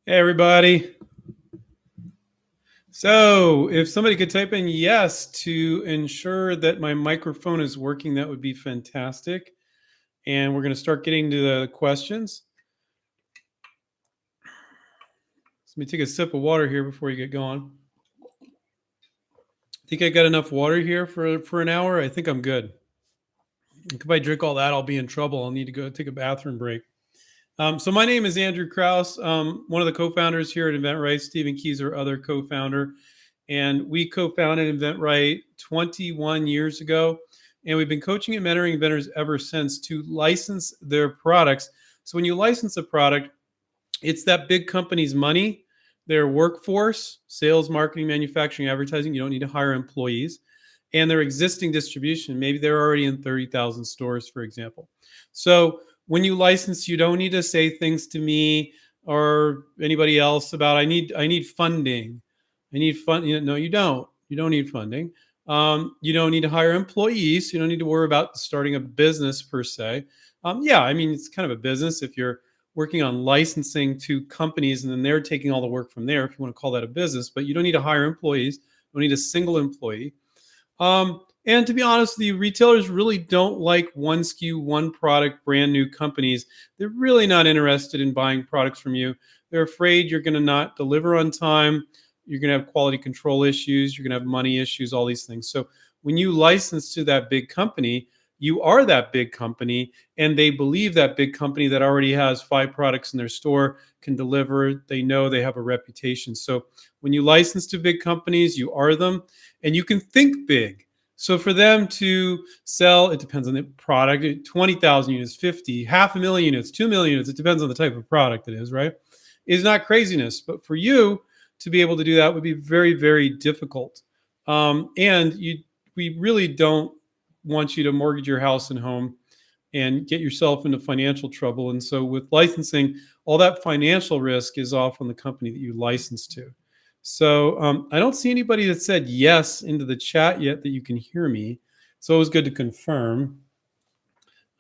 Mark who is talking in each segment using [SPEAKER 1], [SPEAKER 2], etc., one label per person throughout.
[SPEAKER 1] Hey, everybody. So if somebody could type in yes to ensure that my microphone is working, that would be fantastic. And we're going to start getting to the questions. So let me take a sip of water here before you get going. Think I got enough water here for an hour? I think I'm good. If I drink all that, I'll be in trouble. I'll need to go take a bathroom break. So my name is Andrew Krause, one of the co-founders here at InventRight. Stephen Keys, our other co-founder. And we co-founded InventRight 21 years ago. And we've been coaching and mentoring inventors ever since to license their products. So when you license a product, it's that big company's money, their workforce, sales, marketing, manufacturing, advertising. You don't need to hire employees. And their existing distribution. Maybe they're already in 30,000 stores, for example. So when you license, you don't need to say things to me or anybody else about I need funding. I need fund. No, you don't. You don't need funding. You don't need to hire employees. You don't need to worry about starting a business per se. Yeah, I mean, it's kind of a business if you're working on licensing to companies and then they're taking all the work from there, if you want to call that a business. But you don't need to hire employees. You don't need a single employee. And to be honest with you, retailers really don't like one SKU, one product, brand new companies. They're really not interested in buying products from you. They're afraid you're going to not deliver on time. You're going to have quality control issues. You're going to have money issues, all these things. So when you license to that big company, you are that big company, and they believe that big company that already has 5 products in their store can deliver. They know they have a reputation. So when you license to big companies, you are them, and you can think big. So for them to sell, it depends on the product, 20,000 units, 50, 500,000 units, 2 million units, it depends on the type of product it is, right? It's not craziness. But for you to be able to do that would be very, very difficult. We really don't want you to mortgage your house and home and get yourself into financial trouble. And so with licensing, all that financial risk is off on the company that you license to. So I don't see anybody that said yes into the chat yet that you can hear me. So it was good to confirm.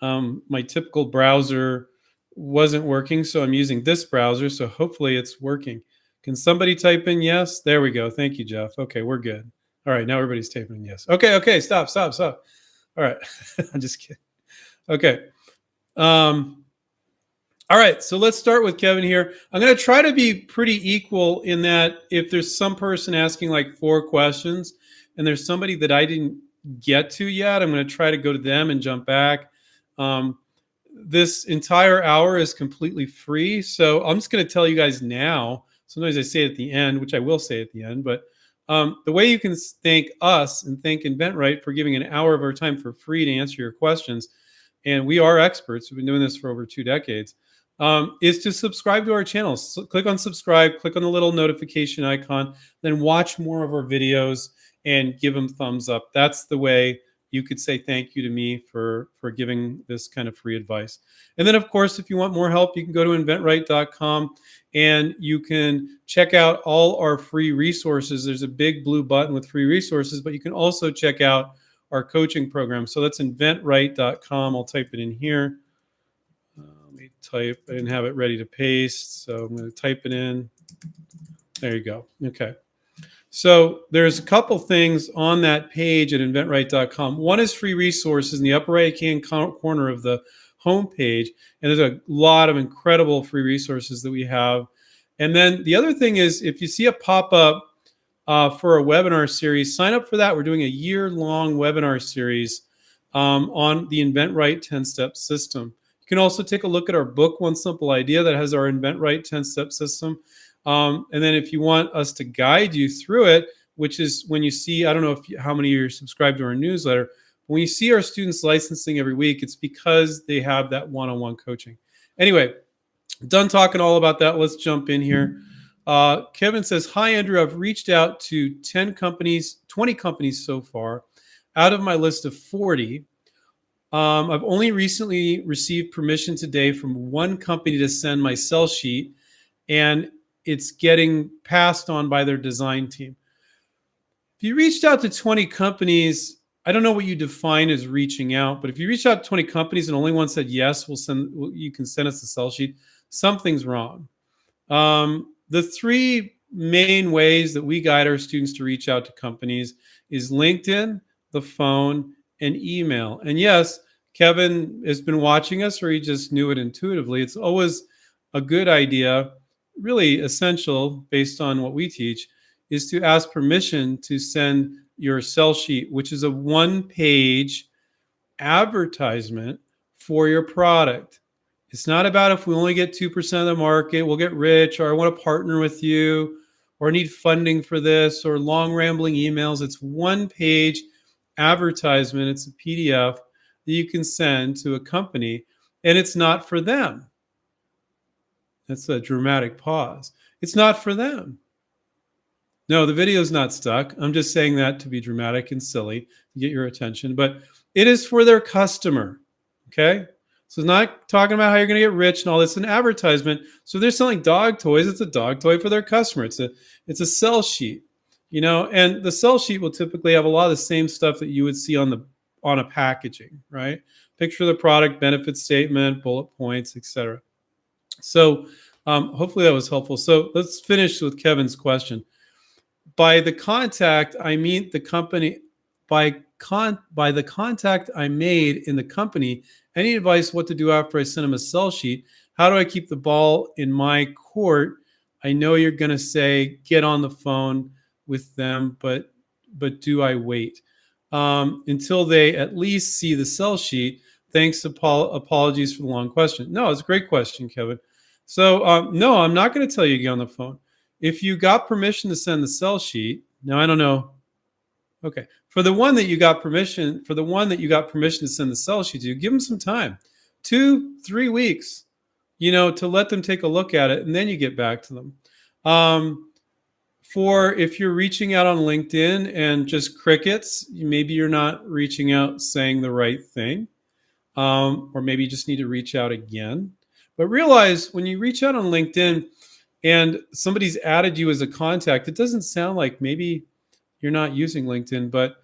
[SPEAKER 1] My typical browser wasn't working, so I'm using this browser. So hopefully it's working. Can somebody type in yes? There we go. Thank you, Jeff. Okay, we're good. All right, now everybody's typing yes. Okay, stop. All right, I'm just kidding. Okay. All right, so let's start with Kevin here. I'm going to try to be pretty equal in that if there's some person asking like 4 questions and there's somebody that I didn't get to yet, I'm going to try to go to them and jump back. This entire hour is completely free, so I'm just going to tell you guys now. Sometimes I say it at the end, which I will say at the end, but the way you can thank us and thank InventRight for giving an hour of our time for free to answer your questions, and we are experts. We've been doing this for over 2 decades. Is to subscribe to our channel. So click on subscribe, click on the little notification icon, then watch more of our videos and give them thumbs up. That's the way you could say thank you to me for giving this kind of free advice. And then, of course, if you want more help, you can go to inventRight.com and you can check out all our free resources. There's a big blue button with free resources, but you can also check out our coaching program. So that's inventRight.com. I'll type it in here. Type. I didn't have it ready to paste, so I'm going to type it in. There you go. Okay. So there's a couple things on that page at inventRight.com. One is free resources in the upper right-hand corner of the home page, and there's a lot of incredible free resources that we have. And then the other thing is, if you see a pop-up for a webinar series, sign up for that. We're doing a year-long webinar series on the InventRight 10-step system. You can also take a look at our book, One Simple Idea, that has our InventRight 10-step system. And then if you want us to guide you through it, which is when you see, I don't know how many of you are subscribed to our newsletter, but when you see our students licensing every week, it's because they have that one-on-one coaching. Anyway, done talking all about that. Let's jump in here. Kevin says, hi, Andrew. I've reached out to 10 companies, 20 companies so far, out of my list of 40. I've only recently received permission today from one company to send my sell sheet, and it's getting passed on by their design team. If you reached out to 20 companies, I don't know what you define as reaching out, but if you reach out to 20 companies and only one said yes, you can send us the sell sheet, something's wrong. the three main ways that we guide our students to reach out to companies is LinkedIn, the phone, and email. And yes, Kevin has been watching us, or he just knew it intuitively. It's always a good idea, really essential based on what we teach, is to ask permission to send your sell sheet, which is a one-page advertisement for your product. It's not about if we only get 2% of the market, we'll get rich, or I want to partner with you, or need funding for this, or long rambling emails. It's one page advertisement. It's a PDF that you can send to a company, and it's not for them. That's a dramatic pause. It's not for them. No, the video's not stuck. I'm just saying that to be dramatic and silly to get your attention, but it is for their customer. Okay. So it's not talking about how you're going to get rich and all this. It's an advertisement. So if they're selling dog toys, it's a dog toy for their customer. It's a sell sheet, and the sell sheet will typically have a lot of the same stuff that you would see on a packaging, right? Picture of the product, benefit statement, bullet points, etc. So hopefully that was helpful. So let's finish with Kevin's question. By the contact, I mean the company. By the contact I made in the company, any advice what to do after I send them a sell sheet? How do I keep the ball in my court? I know you're going to say get on the phone with them, but do I wait until they at least see the sell sheet? Thanks. Apologies for the long question. No, it's a great question, Kevin. So no, I'm not going to tell you to get on the phone. If you got permission to send the sell sheet, now I don't know. Okay, for the one that you got permission to send the sell sheet to, give them some time, 2-3 weeks, to let them take a look at it, and then you get back to them. For if you're reaching out on LinkedIn and just crickets, maybe you're not reaching out saying the right thing, or maybe you just need to reach out again. But realize when you reach out on LinkedIn and somebody's added you as a contact, it doesn't sound like maybe you're not using LinkedIn, but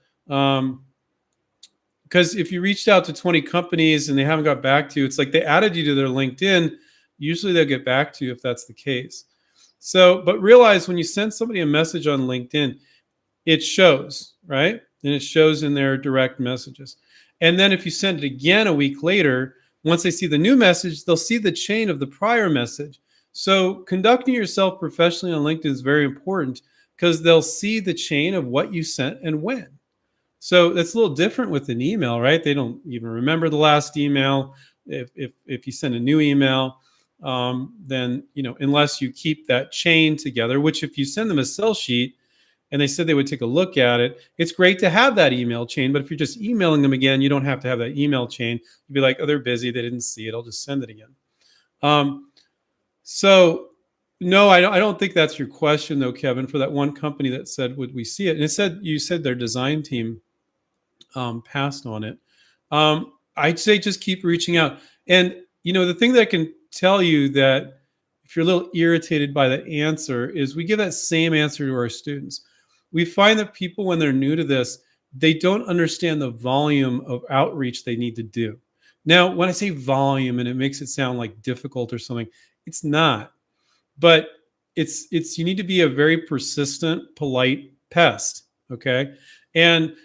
[SPEAKER 1] because if you reached out to 20 companies and they haven't got back to you, it's like they added you to their LinkedIn. Usually they'll get back to you if that's the case. So, but realize when you send somebody a message on LinkedIn, it shows, right? And it shows in their direct messages. And then if you send it again a week later, once they see the new message, they'll see the chain of the prior message. So conducting yourself professionally on LinkedIn is very important, because they'll see the chain of what you sent and when. So that's a little different with an email, right? They don't even remember the last email. If you send a new email, then, unless you keep that chain together, which if you send them a sell sheet and they said they would take a look at it, it's great to have that email chain. But if you're just emailing them again, you don't have to have that email chain. You'd be like, oh, they're busy, they didn't see it, I'll just send it again. So no, I don't think that's your question, though, Kevin. For that one company that said, would we see it? And you said their design team passed on it. I'd say just keep reaching out. And, the thing that can tell you that if you're a little irritated by the answer is we give that same answer to our students. We find that people, when they're new to this, they don't understand the volume of outreach they need to do. Now, when I say volume and it makes it sound like difficult or something, it's not. But it's you need to be a very persistent, polite pest, okay? And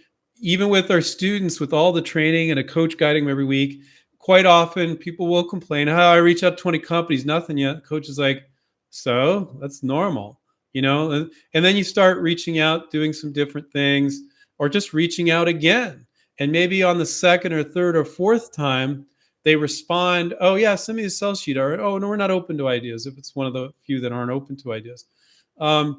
[SPEAKER 1] even with our students, with all the training and a coach guiding them every week, quite often people will complain, I reach out to 20 companies, nothing yet. The coach is like, so that's normal, And then you start reaching out, doing some different things, or just reaching out again. And maybe on the second or third or fourth time, they respond, oh, yeah, send me the sell sheet. Or, oh, no, we're not open to ideas, if it's one of the few that aren't open to ideas. But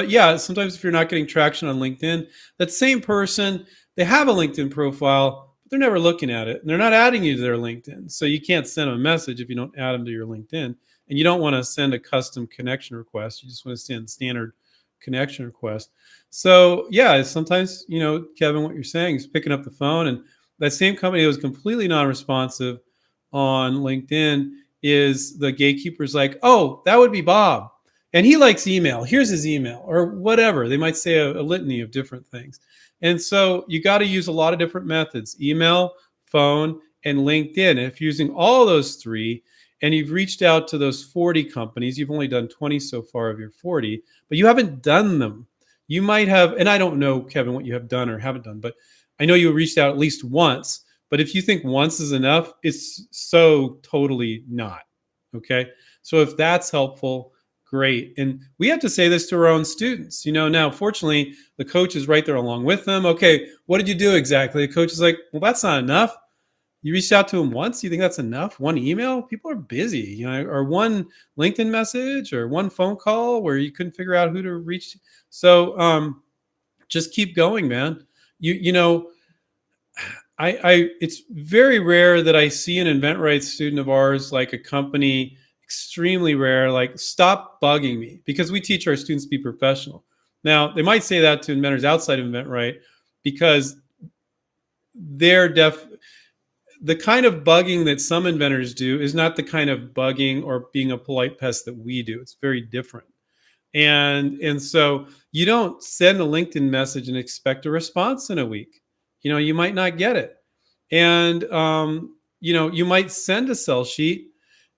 [SPEAKER 1] yeah, sometimes if you're not getting traction on LinkedIn, that same person, they have a LinkedIn profile, but they're never looking at it. And they're not adding you to their LinkedIn. So you can't send them a message if you don't add them to your LinkedIn. And you don't want to send a custom connection request. You just want to send standard connection request. So yeah, sometimes, Kevin, what you're saying is picking up the phone, and that same company that was completely non-responsive on LinkedIn is the gatekeeper's like, oh, that would be Bob, and he likes email. Here's his email, or whatever. They might say a litany of different things. And so you got to use a lot of different methods: email, phone, and LinkedIn. If you're using all those three and you've reached out to those 40 companies, you've only done 20 so far of your 40, but you haven't done them. You might have, and I don't know, Kevin, what you have done or haven't done, but I know you reached out at least once. But if you think once is enough, it's so totally not. Okay. So if that's helpful, great. And we have to say this to our own students. Now, fortunately, the coach is right there along with them. Okay, what did you do exactly? The coach is like, well, that's not enough. You reached out to them once. You think that's enough? One email? People are busy, or one LinkedIn message or one phone call where you couldn't figure out who to reach. So just keep going, man. You know, it's very rare that I see an InventRight student of ours, like a company, extremely rare, like, stop bugging me, because we teach our students to be professional. Now, they might say that to inventors outside of InventRight because they're the kind of bugging that some inventors do is not the kind of bugging or being a polite pest that we do. It's very different. And so you don't send a LinkedIn message and expect a response in a week. You might not get it. And you might send a sell sheet.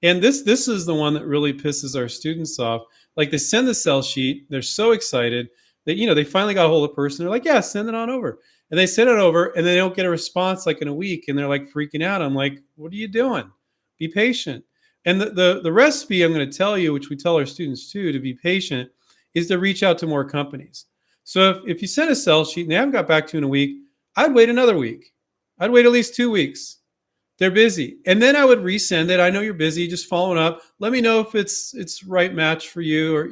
[SPEAKER 1] And this is the one that really pisses our students off. Like, they send the sell sheet, they're so excited that they finally got a hold of the person. They're like, yeah, send it on over. And they send it over and they don't get a response like in a week, and they're like freaking out. I'm like, what are you doing? Be patient. And the recipe I'm going to tell you, which we tell our students too, to be patient, is to reach out to more companies. So if you send a sell sheet and they haven't got back to you in a week, I'd wait another week. I'd wait at least 2 weeks. They're busy. And then I would resend it. I know you're busy, just following up. Let me know if it's right match for you, or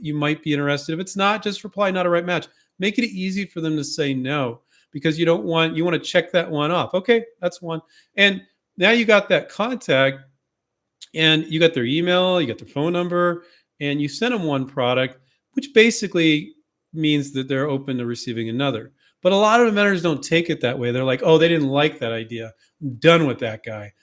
[SPEAKER 1] you might be interested. If it's not, just reply not a right match. Make it easy for them to say no, because you want to check that one off. Okay, that's one. And now you got that contact, and you got their email, you got their phone number, and you sent them one product, which basically means that they're open to receiving another. But a lot of inventors don't take it that way. They're like, oh, they didn't like that idea. I'm done with that guy.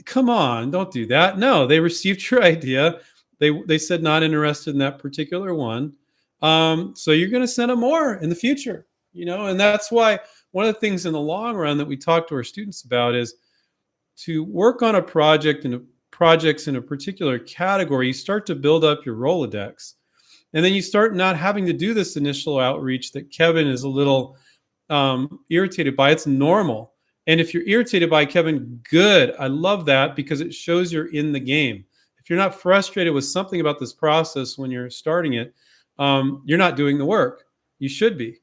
[SPEAKER 1] Come on, don't do that. No, they received your idea. They said not interested in that particular one. So you're going to send them more in the future, and that's why one of the things in the long run that we talk to our students about is to work on a project and projects in a particular category. You start to build up your Rolodex, and then you start not having to do this initial outreach that Kevin is a little irritated by. It's normal. And if you're irritated by, Kevin, good. I love that, because it shows you're in the game. If you're not frustrated with something about this process when you're starting it, you're not doing the work. You should be.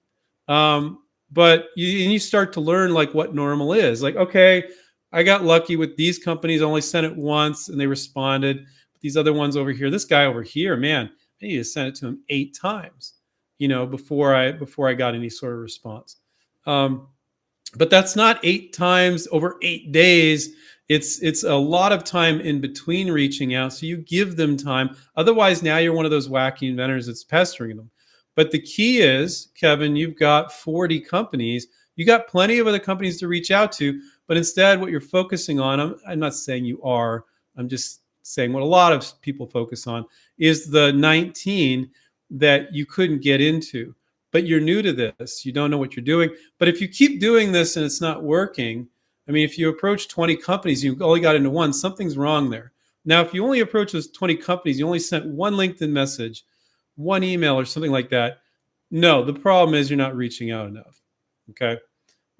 [SPEAKER 1] But you start to learn like what normal is. Like, okay, I got lucky with these companies. I only sent it once and they responded. But these other ones over here, this guy over here, man, I need to send it to him 8 times, before I got any sort of response. But that's not 8 times over 8 days. It's a lot of time in between reaching out. So you give them time. Otherwise, now you're one of those wacky inventors that's pestering them. But the key is, Kevin, you've got 40 companies. You got plenty of other companies to reach out to. But instead, what you're focusing on, I'm not saying you are, I'm just saying what a lot of people focus on, is the 19 that you couldn't get into. But you're new to this. You don't know what you're doing. But if you keep doing this and it's not working, I mean, if you approach 20 companies, you only got into one, something's wrong there. Now, if you only approach those 20 companies, you only sent one LinkedIn message, one email or something like that, no, the problem is you're not reaching out enough. Okay.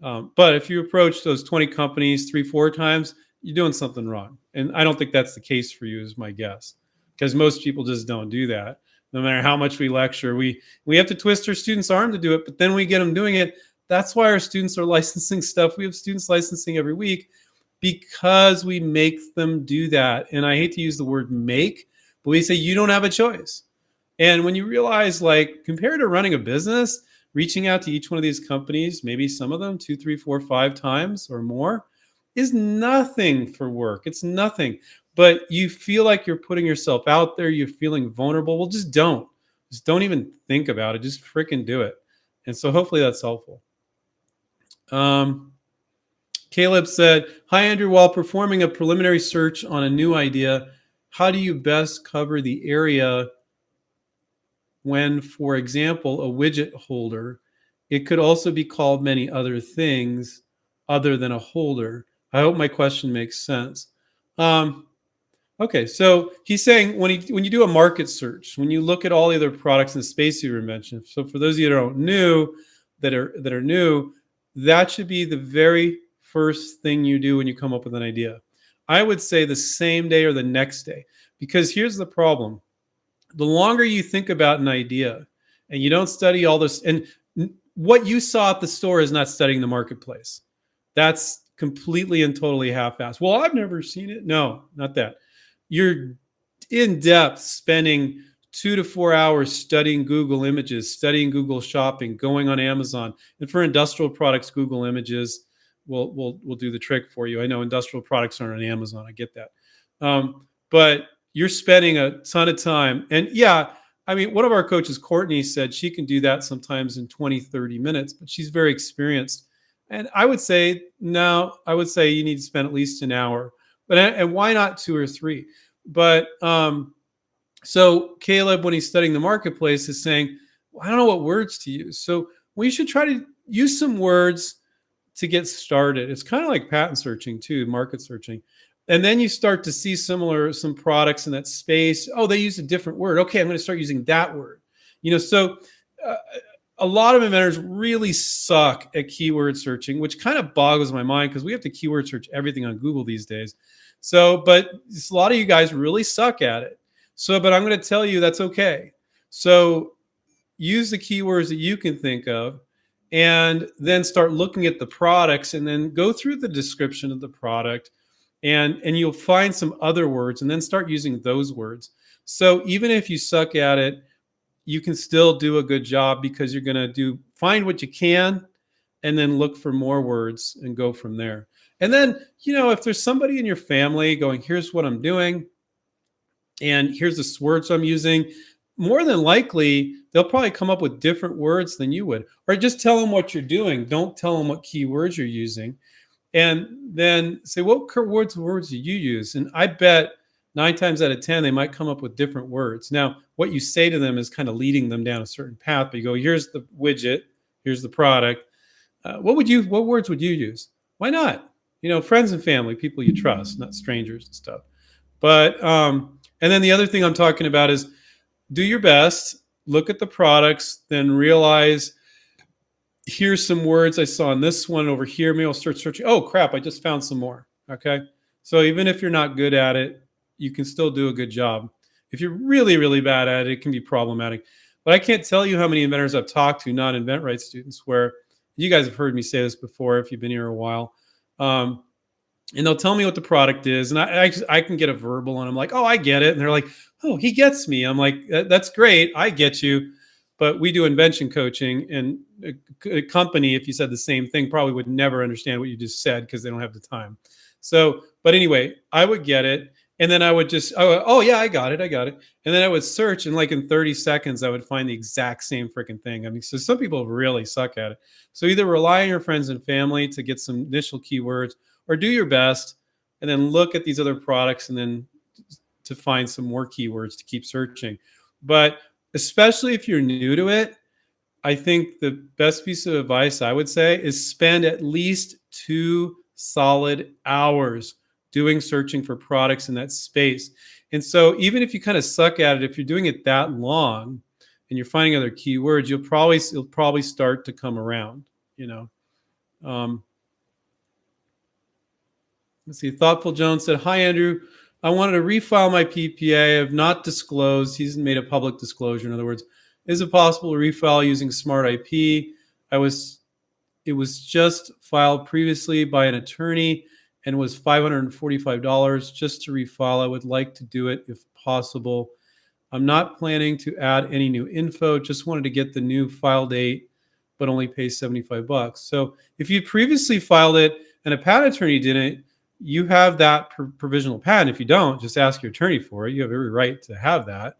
[SPEAKER 1] But if you approach those 20 companies 3-4 times, you're doing something wrong. And I don't think that's the case for you, is my guess, because most people just don't do that. No matter how much we lecture, we have to twist our students' arm to do it, but then we get them doing it. That's why our students are licensing stuff. We have students licensing every week, because we make them do that. And I hate to use the word make, but we say you don't have a choice. And when you realize, like, compared to running a business, reaching out to each one of these companies, maybe some of them 2, 3, 4, 5 times or more, is nothing for work. It's nothing. But you feel like you're putting yourself out there. You're feeling vulnerable. Well, just don't. Just don't even think about it. Just freaking do it. And so hopefully that's helpful. Caleb said, hi, Andrew. While performing a preliminary search on a new idea, how do you best cover the area when, for example, a widget holder, it could also be called many other things other than a holder? I hope my question makes sense. Um, okay, so he's saying when you do a market search, when you look at all the other products in the space you were mentioned. So for those of you that aren't new, that are new, that should be the very first thing you do when you come up with an idea. I would say the same day or the next day, because here's the problem: the longer you think about an idea and you don't study all this, and what you saw at the store is not studying the marketplace. That's completely and totally half-assed. Well, I've never seen it. No, not that. You're in depth spending 2 to 4 hours studying Google Images, studying Google Shopping, going on Amazon, and for industrial products, Google Images will do the trick for you. I know industrial products aren't on Amazon. I get that, but you're spending a ton of time. And yeah, I mean, one of our coaches, Courtney, said she can do that sometimes in 20, 30 minutes, but she's very experienced. And I would say, no, I would say you need to spend at least an hour. But and why not 2 or 3? But so Caleb, when he's studying the marketplace, is saying, well, I don't know what words to use. So we should try to use some words to get started. It's kind of like patent searching too, market searching. And then you start to see some products in that space. Oh, they use a different word. Okay, I'm going to start using that word. So uh, a lot of inventors really suck at keyword searching, which kind of boggles my mind because we have to keyword search everything on Google these days. So, but a lot of you guys really suck at it. So, but I'm going to tell you that's okay. So use the keywords that you can think of, and then start looking at the products, and then go through the description of the product, and you'll find some other words, and then start using those words. So even if you suck at it, you can still do a good job, because you're going to find what you can, and then look for more words and go from there. And then, if there's somebody in your family going, here's what I'm doing, and here's the words I'm using, more than likely, they'll probably come up with different words than you would. Or just tell them what you're doing. Don't tell them what keywords you're using. And then say, what words do you use? And I bet 9 times out of 10, they might come up with different words. Now, what you say to them is kind of leading them down a certain path. But you go, here's the widget, here's the product. What words would you use? Why not? Friends and family, people you trust, not strangers and stuff. But, and then the other thing I'm talking about is, do your best, look at the products, then realize, here's some words I saw in this one over here. Maybe I'll start searching. Oh, crap, I just found some more. Okay. So even if you're not good at it, you can still do a good job. If you're really, really bad at it, it can be problematic. But I can't tell you how many inventors I've talked to, not InventRight students, where you guys have heard me say this before if you've been here a while. And they'll tell me what the product is, and I can get a verbal, and I'm like, oh, I get it. And they're like, oh, he gets me. I'm like, that's great. I get you. But we do invention coaching, and a company, if you said the same thing, probably would never understand what you just said because they don't have the time. So, but anyway, I would get it. And then I would just, oh yeah, I got it. And then I would search, and like in 30 seconds, I would find the exact same freaking thing. I mean, so some people really suck at it. So either rely on your friends and family to get some initial keywords, or do your best and then look at these other products, and then to find some more keywords to keep searching. But especially if you're new to it, I think the best piece of advice I would say is spend at least 2 solid hours doing searching for products in that space. And so even if you kind of suck at it, if you're doing it that long and you're finding other keywords, you'll probably start to come around, Let's see. Thoughtful Jones said, hi, Andrew. I wanted to refile my PPA. I have not disclosed. He hasn't made a public disclosure. In other words, is it possible to refile using SmartIP? It was just filed previously by an attorney and was $545 just to refile. I would like to do it if possible. I'm not planning to add any new info. Just wanted to get the new file date, but only pay $75. So if you previously filed it and a patent attorney didn't, you have that provisional patent. If you don't, just ask your attorney for it. You have every right to have that.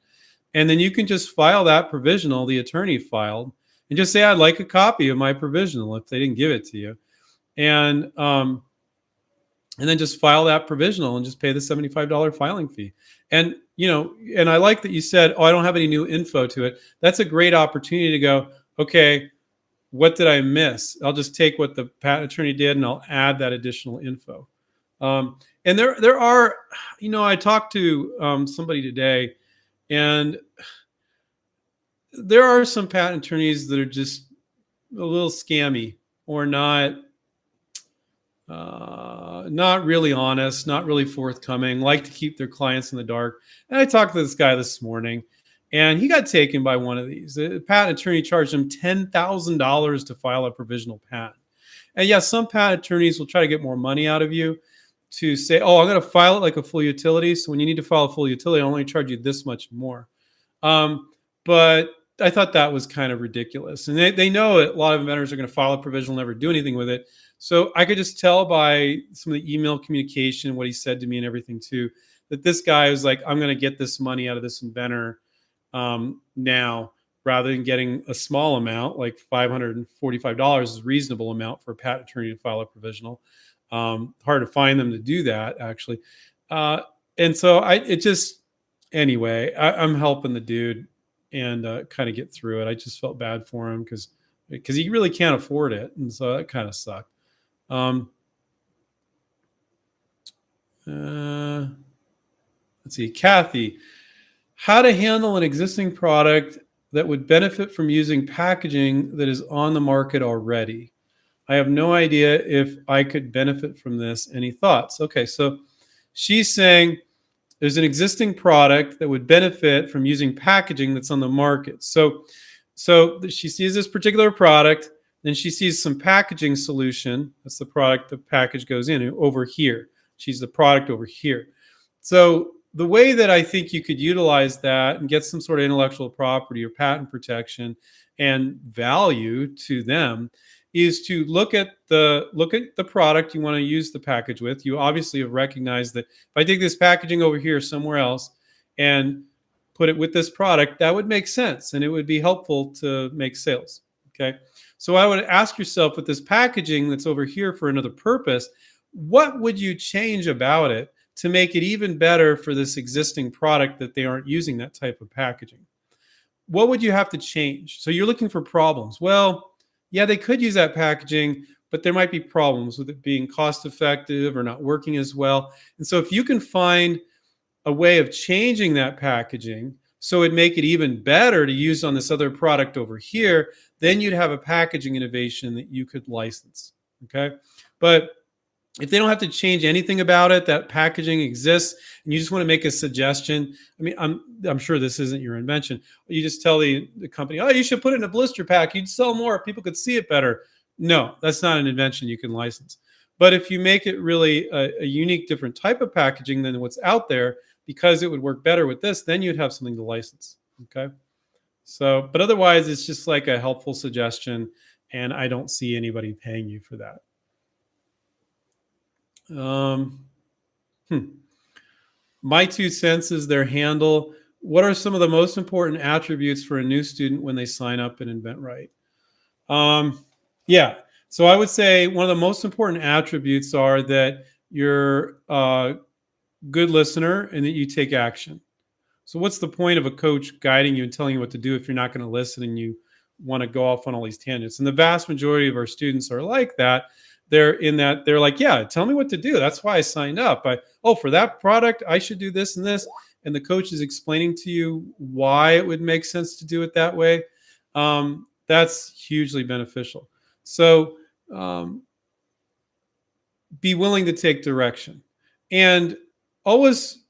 [SPEAKER 1] And then you can just file that provisional the attorney filed, and just say, I'd like a copy of my provisional if they didn't give it to you. And then just file that provisional and just pay the $75 filing fee. And, and I like that you said, oh, I don't have any new info to it. That's a great opportunity to go, okay, what did I miss? I'll just take what the patent attorney did and I'll add that additional info. And there are, I talked to somebody today, and there are some patent attorneys that are just a little scammy, or not really honest, not really forthcoming, like to keep their clients in the dark. And I talked to this guy this morning, and he got taken by one of these. The patent attorney charged him $10,000 to file a provisional patent. And yes, some patent attorneys will try to get more money out of you to say, oh, I'm going to file it like a full utility. So when you need to file a full utility, I'll only charge you this much more. But I thought that was kind of ridiculous. And they know a lot of inventors are going to file a provisional, never do anything with it. So I could just tell by some of the email communication, what he said to me and everything too, that this guy was like, I'm going to get this money out of this inventor now, rather than getting a small amount, like $545 is a reasonable amount for a patent attorney to file a provisional. Hard to find them to do that, actually. And so anyway, I'm helping the dude and kind of get through it. I just felt bad for him because he really can't afford it. And so that kind of sucked. Let's see, Kathy, how to handle an existing product that would benefit from using packaging that is on the market already. I have no idea if I could benefit from this. Any thoughts? Okay, so she's saying there's an existing product that would benefit from using packaging that's on the market. So she sees this particular product, then she sees some packaging solution. That's the product the package goes in over here. She's the product over here. So the way that I think you could utilize that and get some sort of intellectual property or patent protection and value to them is to look at the product you want to use the package with. You obviously have recognized that if I take this packaging over here somewhere else and put it with this product, that would make sense and it would be helpful to make sales. Okay. So I would ask yourself, with this packaging that's over here for another purpose, what would you change about it to make it even better for this existing product that they aren't using that type of packaging? What would you have to change? So you're looking for problems. Well, yeah, they could use that packaging, but there might be problems with it being cost effective or not working as well. And so if you can find a way of changing that packaging so it'd make it even better to use on this other product over here, then you'd have a packaging innovation that you could license. Okay. But if they don't have to change anything about it, that packaging exists, and you just want to make a suggestion. I mean, I'm sure this isn't your invention. You just tell the company, oh, you should put it in a blister pack. You'd sell more. People could see it better. No, that's not an invention you can license. But if you make it really a unique, different type of packaging than what's out there, because it would work better with this, then you'd have something to license. Okay. So, but otherwise, it's just like a helpful suggestion, and I don't see anybody paying you for that. My 2 cents is their handle. What are some of the most important attributes for a new student when they sign up in inventRight? Yeah, so I would say one of the most important attributes are that you're a good listener and that you take action. So what's the point of a coach guiding you and telling you what to do if you're not going to listen and you want to go off on all these tangents? And the vast majority of our students are like that. They're like, yeah, tell me what to do. That's why I signed up. For that product, I should do this and this. And the coach is explaining to you why it would make sense to do it that way. That's hugely beneficial. So be willing to take direction and always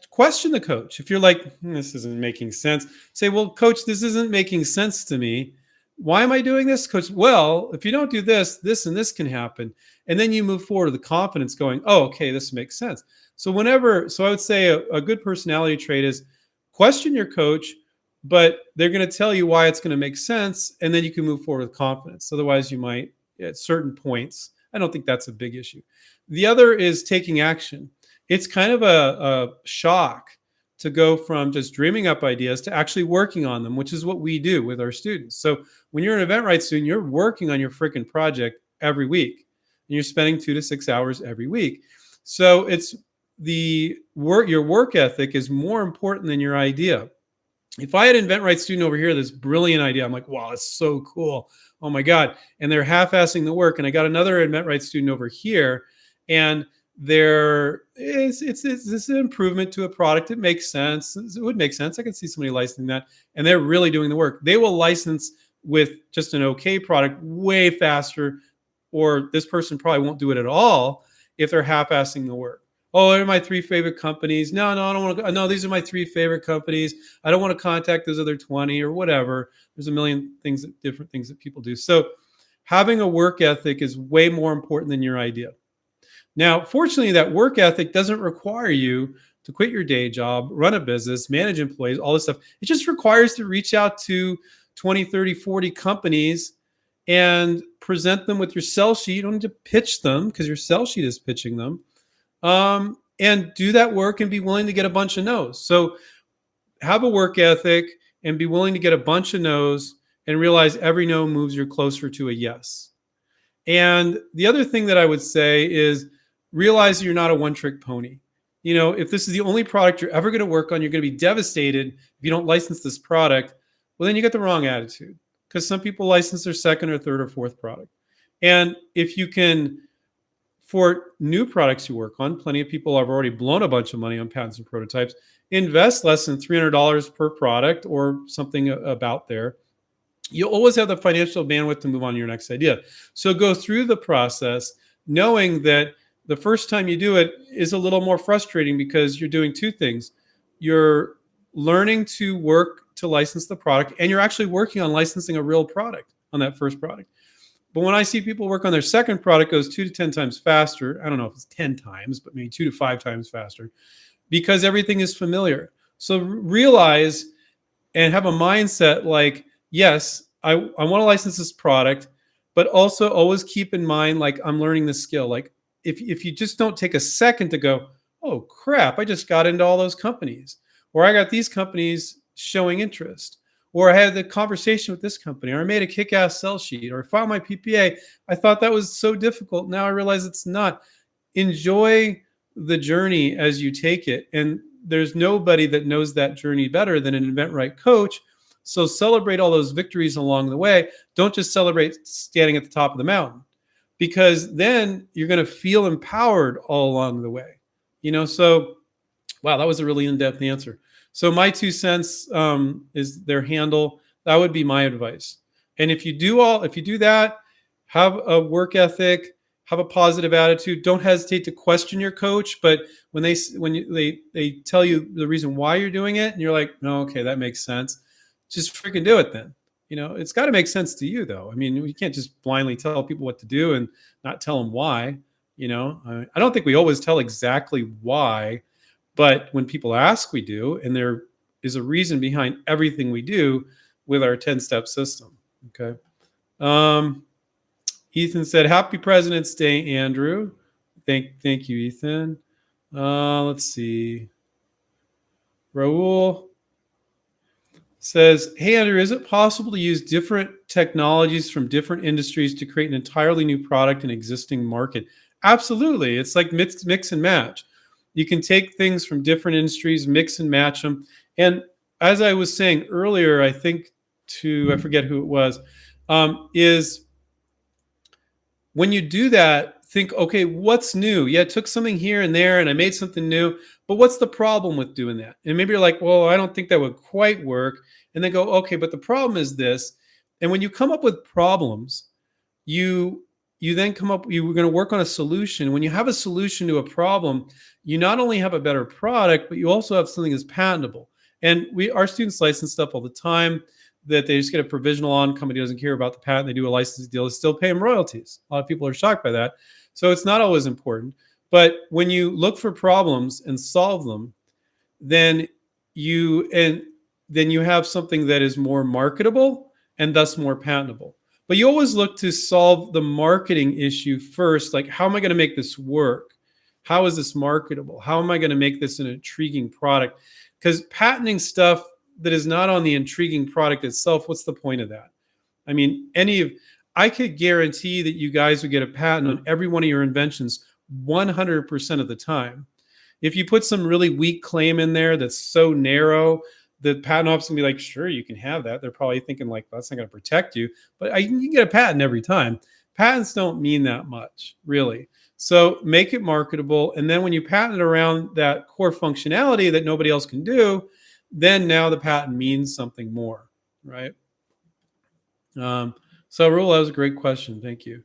[SPEAKER 1] question the coach. If you're like, this isn't making sense, say, well, coach, this isn't making sense to me. Why am I doing this? Coach, well, if you don't do this, this and this can happen. And then you move forward with the confidence going, oh, okay, this makes sense. So I would say a good personality trait is question your coach, but they're going to tell you why it's going to make sense. And then you can move forward with confidence. Otherwise, you might, at certain points, I don't think that's a big issue. The other is taking action. It's kind of a shock to go from just dreaming up ideas to actually working on them, which is what we do with our students. So when you're an InventRight student, you're working on your freaking project every week, and you're spending 2 to 6 hours every week. So it's your work ethic is more important than your idea. If I had an InventRight student over here, this brilliant idea, I'm like, wow, it's so cool. Oh my God. And they're half-assing the work. And I got another InventRight student over here, and it's an improvement to a product. It makes sense. It would make sense. I can see somebody licensing that, and they're really doing the work. They will license with just an okay product way faster, or this person probably won't do it at all if they're half-assing the work. Oh, they're my 3 favorite companies. No, I don't want to. No, these are my 3 favorite companies. I don't want to contact those other 20 or whatever. There's a million things, different things that people do. So having a work ethic is way more important than your idea. Now, fortunately, that work ethic doesn't require you to quit your day job, run a business, manage employees, all this stuff. It just requires to reach out to 20, 30, 40 companies and present them with your sell sheet. You don't need to pitch them because your sell sheet is pitching them. And do that work and be willing to get a bunch of no's. So have a work ethic and be willing to get a bunch of no's and realize every no moves you closer to a yes. And the other thing that I would say is realize you're not a one-trick pony. You know, if this is the only product you're ever going to work on, you're going to be devastated if you don't license this product. Well, then you get the wrong attitude, because some people license their second or third or fourth product. And if you can, for new products you work on, plenty of people have already blown a bunch of money on patents and prototypes, invest less than $300 per product or something about there. You'll always have the financial bandwidth to move on to your next idea. So go through the process knowing that the first time you do it is a little more frustrating because you're doing 2 things. You're learning to work to license the product, and you're actually working on licensing a real product on that first product. But when I see people work on their second product, goes 2 to 10 times faster. I don't know if it's 10 times, but maybe 2 to 5 times faster, because everything is familiar. So realize and have a mindset like, yes, I want to license this product, but also always keep in mind, like, I'm learning this skill. Like, if you just don't take a second to go, oh crap, I just got into all those companies, or I got these companies showing interest, or I had the conversation with this company, or I made a kick-ass sell sheet, or I filed my PPA. I thought that was so difficult. Now I realize it's not. Enjoy the journey as you take it. And there's nobody that knows that journey better than an InventRight coach. So celebrate all those victories along the way. Don't just celebrate standing at the top of the mountain, because then you're going to feel empowered all along the way. You know, so wow, that was a really in-depth answer. So my 2 cents is their handle. That would be my advice. And if you do that, have a work ethic, have a positive attitude. Don't hesitate to question your coach. But when they tell you the reason why you're doing it, and you're like, no, okay, that makes sense, just freaking do it then. You know, it's got to make sense to you, though. I mean, you can't just blindly tell people what to do and not tell them why. You know, I don't think we always tell exactly why, but when people ask, we do. And there is a reason behind everything we do with our 10-step system. Okay. Ethan said, happy President's Day, Andrew. Thank you, Ethan. Let's see. Raul says, hey, Andrew, is it possible to use different technologies from different industries to create an entirely new product in an existing market? Absolutely. It's like mix and match. You can take things from different industries, mix and match them. And as I was saying earlier, I think I forget who it was, is when you do that, think, okay, what's new? Yeah, I took something here and there and I made something new, but what's the problem with doing that? And maybe you're like, well, I don't think that would quite work. And then go, okay, but the problem is this. And when you come up with problems, you then you're going to work on a solution. When you have a solution to a problem, you not only have a better product, but you also have something that's patentable. And our students license stuff all the time that they just get a provisional on. Company doesn't care about the patent. They do a license deal. They still pay them royalties. A lot of people are shocked by that. So it's not always important. But when you look for problems and solve them, then you have something that is more marketable and thus more patentable. But you always look to solve the marketing issue first. Like, how am I going to make this work? How is this marketable? How am I going to make this an intriguing product? Because patenting stuff that is not on the intriguing product itself, what's the point of that? I mean, I could guarantee that you guys would get a patent on every one of your inventions 100% of the time. If you put some really weak claim in there that's so narrow, the patent office can be like, sure, you can have that. They're probably thinking like, that's not going to protect you, but you can get a patent every time. Patents don't mean that much, really. So make it marketable. And then when you patent around that core functionality that nobody else can do, then now the patent means something more, right? So Raul, that was a great question. Thank you.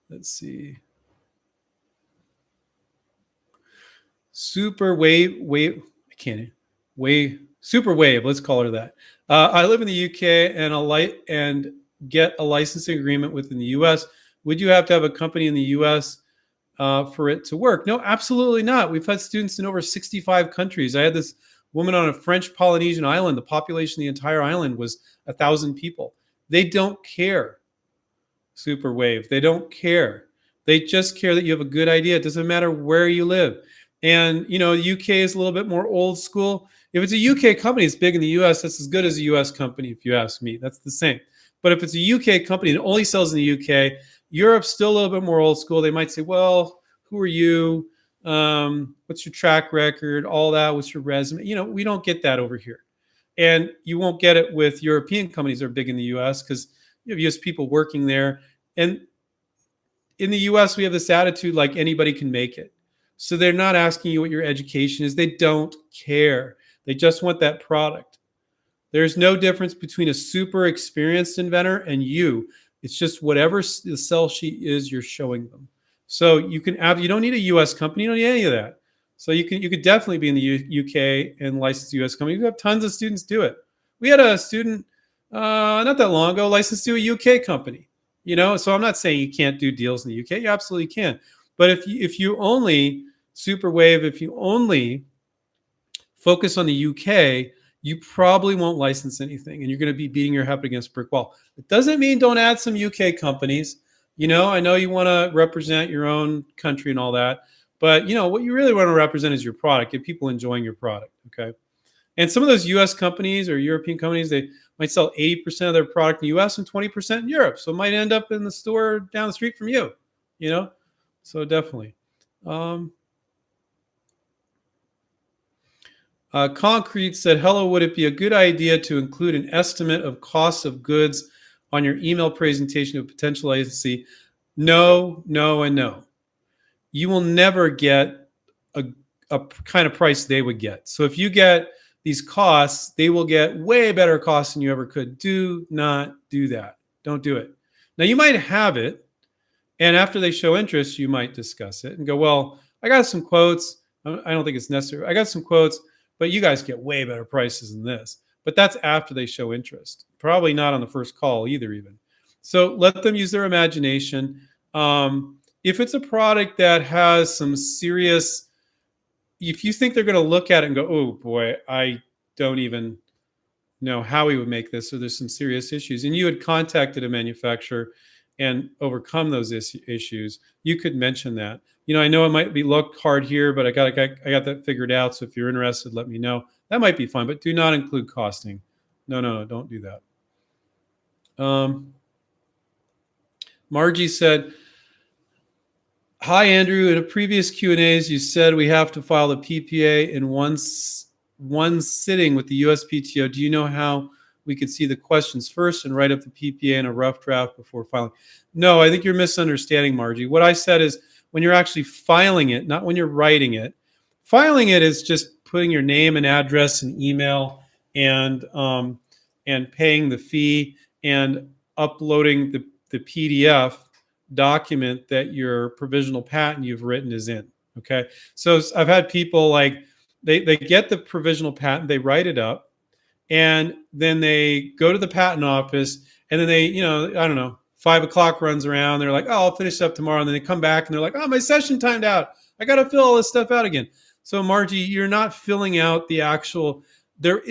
[SPEAKER 1] Let's see. Super I can't, super wave, let's call her that. I live in the UK and get a licensing agreement within the US. Would you have to have a company in the US for it to work? No, absolutely not. We've had students in over 65 countries. I had this woman on a French Polynesian island. The population of the entire island was 1,000 people. They don't care, super wave. They don't care. They just care that you have a good idea. It doesn't matter where you live. And, you know, the UK is a little bit more old school. If it's a UK company, it's big in the US, that's as good as a US company, if you ask me. That's the same. But if it's a UK company and only sells in the UK, Europe's still a little bit more old school. They might say, well, who are you? What's your track record? All that. What's your resume? You know, we don't get that over here. And you won't get it with European companies that are big in the US because you have US people working there. And in the US, we have this attitude like anybody can make it. So they're not asking you what your education is. They don't care. They just want that product. There's no difference between a super experienced inventor and you. It's just whatever the sell sheet is you're showing them. So you don't need a US company. You don't need any of that. So you could definitely be in the UK and license US company. We have tons of students do it. We had a student not that long ago licensed to a UK company. You know, so I'm not saying you can't do deals in the UK. You absolutely can. But if you only super wave, if you only focus on the UK, you probably won't license anything, and you're going to be beating your head against a brick wall. It doesn't mean don't add some UK companies. You know, I know you want to represent your own country and all that, but you know what you really want to represent is your product. Get people enjoying your product. Okay, and some of those US companies or European companies, they might sell 80% of their product in the US and 20% in Europe, so it might end up in the store down the street from you. You know, so definitely. Concrete said, hello, would it be a good idea to include an estimate of cost of goods on your email presentation to a potential licensee? No, no, and no. You will never get a kind of price they would get. So if you get these costs, they will get way better costs than you ever could. Do not do that. Don't do it. Now, you might have it, and after they show interest, you might discuss it and go, well, I got some quotes. I don't think it's necessary. I got some quotes, but you guys get way better prices than this. But that's after they show interest. Probably not on the first call either even. So let them use their imagination. If it's a product that has some serious, if you think they're going to look at it and go, oh boy, I don't even know how we would make this, or there's some serious issues, and you had contacted a manufacturer and overcome those issues, you could mention that. You know, I know it might be look hard here, but I got that figured out. So if you're interested, let me know. That might be fun, but do not include costing. No, don't do that. Margie said, hi, Andrew. In a previous Q&As, you said we have to file the PPA in one sitting with the USPTO. Do you know how we could see the questions first and write up the PPA in a rough draft before filing? No, I think you're misunderstanding, Margie. What I said is when you're actually filing it, not when you're writing it. Filing it is just putting your name and address and email and paying the fee and uploading the PDF document that your provisional patent you've written is in. Okay, so I've had people like they get the provisional patent, they write it up, and then they go to the patent office, and then they, you know, I don't know, 5 o'clock runs around. They're like, oh, I'll finish up tomorrow. And then they come back and they're like, oh, my session timed out. I got to fill all this stuff out again. So Margie, you're not filling out the actual, you're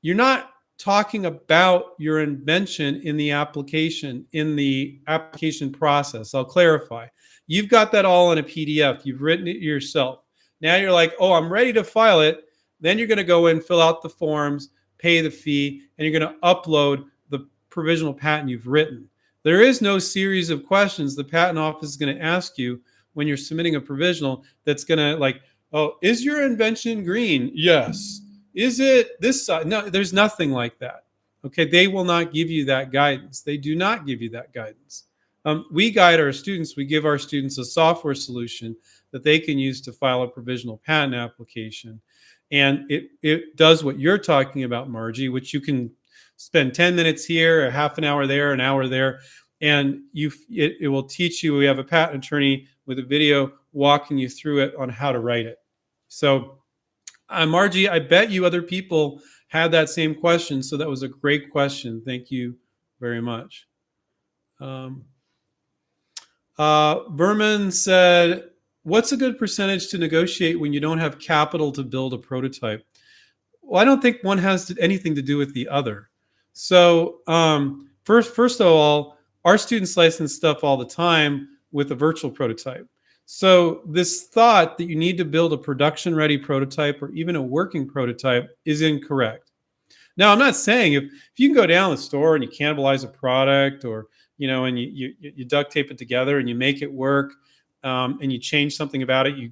[SPEAKER 1] not talking about your invention in the application process. I'll clarify. You've got that all in a PDF. You've written it yourself. Now you're like, oh, I'm ready to file it. Then you're going to go in, fill out the forms, pay the fee, and you're going to upload the provisional patent you've written. There is no series of questions the patent office is going to ask you when you're submitting a provisional that's going to like, oh, is your invention green? Yes. Is it this side? No, there's nothing like that. Okay, they will not give you that guidance. They do not give you that guidance. We guide our students. We give our students a software solution that they can use to file a provisional patent application. And it does what you're talking about, Margie, which you can spend 10 minutes here, a half an hour there, an hour there, and it will teach you. We have a patent attorney with a video walking you through it on how to write it. So, Margie, I bet you other people had that same question. So that was a great question. Thank you very much. Vermin said, what's a good percentage to negotiate when you don't have capital to build a prototype? Well, I don't think one has anything to do with the other. So first of all, our students license stuff all the time with a virtual prototype. So this thought that you need to build a production-ready prototype or even a working prototype is incorrect. Now, I'm not saying if you can go down the store and you cannibalize a product, or and you duct tape it together and you make it work, and you change something about it, you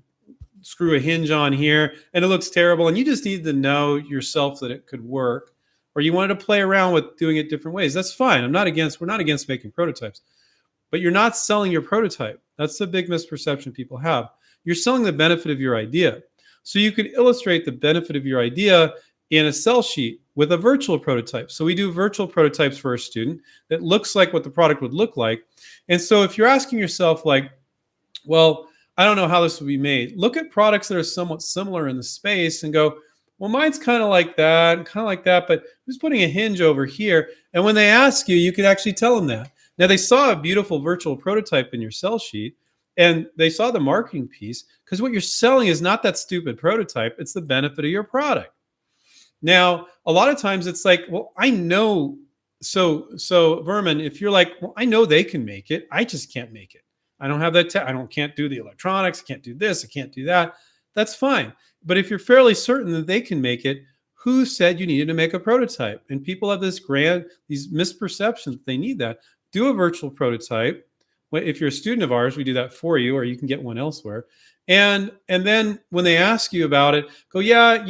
[SPEAKER 1] screw a hinge on here and it looks terrible, and you just need to know yourself that it could work, or you wanted to play around with doing it different ways, that's fine. We're not against making prototypes, but you're not selling your prototype. That's the big misperception people have. You're selling the benefit of your idea. So you could illustrate the benefit of your idea in a sell sheet with a virtual prototype. So we do virtual prototypes for a student that looks like what the product would look like. And so if you're asking yourself, like, well, I don't know how this would be made, look at products that are somewhat similar in the space and go, well, mine's kind of like that, but who's putting a hinge over here? And when they ask you, you can actually tell them that. Now, they saw a beautiful virtual prototype in your sell sheet, and they saw the marketing piece, because what you're selling is not that stupid prototype. It's the benefit of your product. Now, a lot of times it's like, well, I know. So Vermin, if you're like, well, I know they can make it, I just can't make it. I don't have that. Can't do the electronics. I can't do this. I can't do that. That's fine. But if you're fairly certain that they can make it, who said you needed to make a prototype? And people have these misperceptions that they need that. Do a virtual prototype. If you're a student of ours, we do that for you, or you can get one elsewhere. And then when they ask you about it, go, yeah,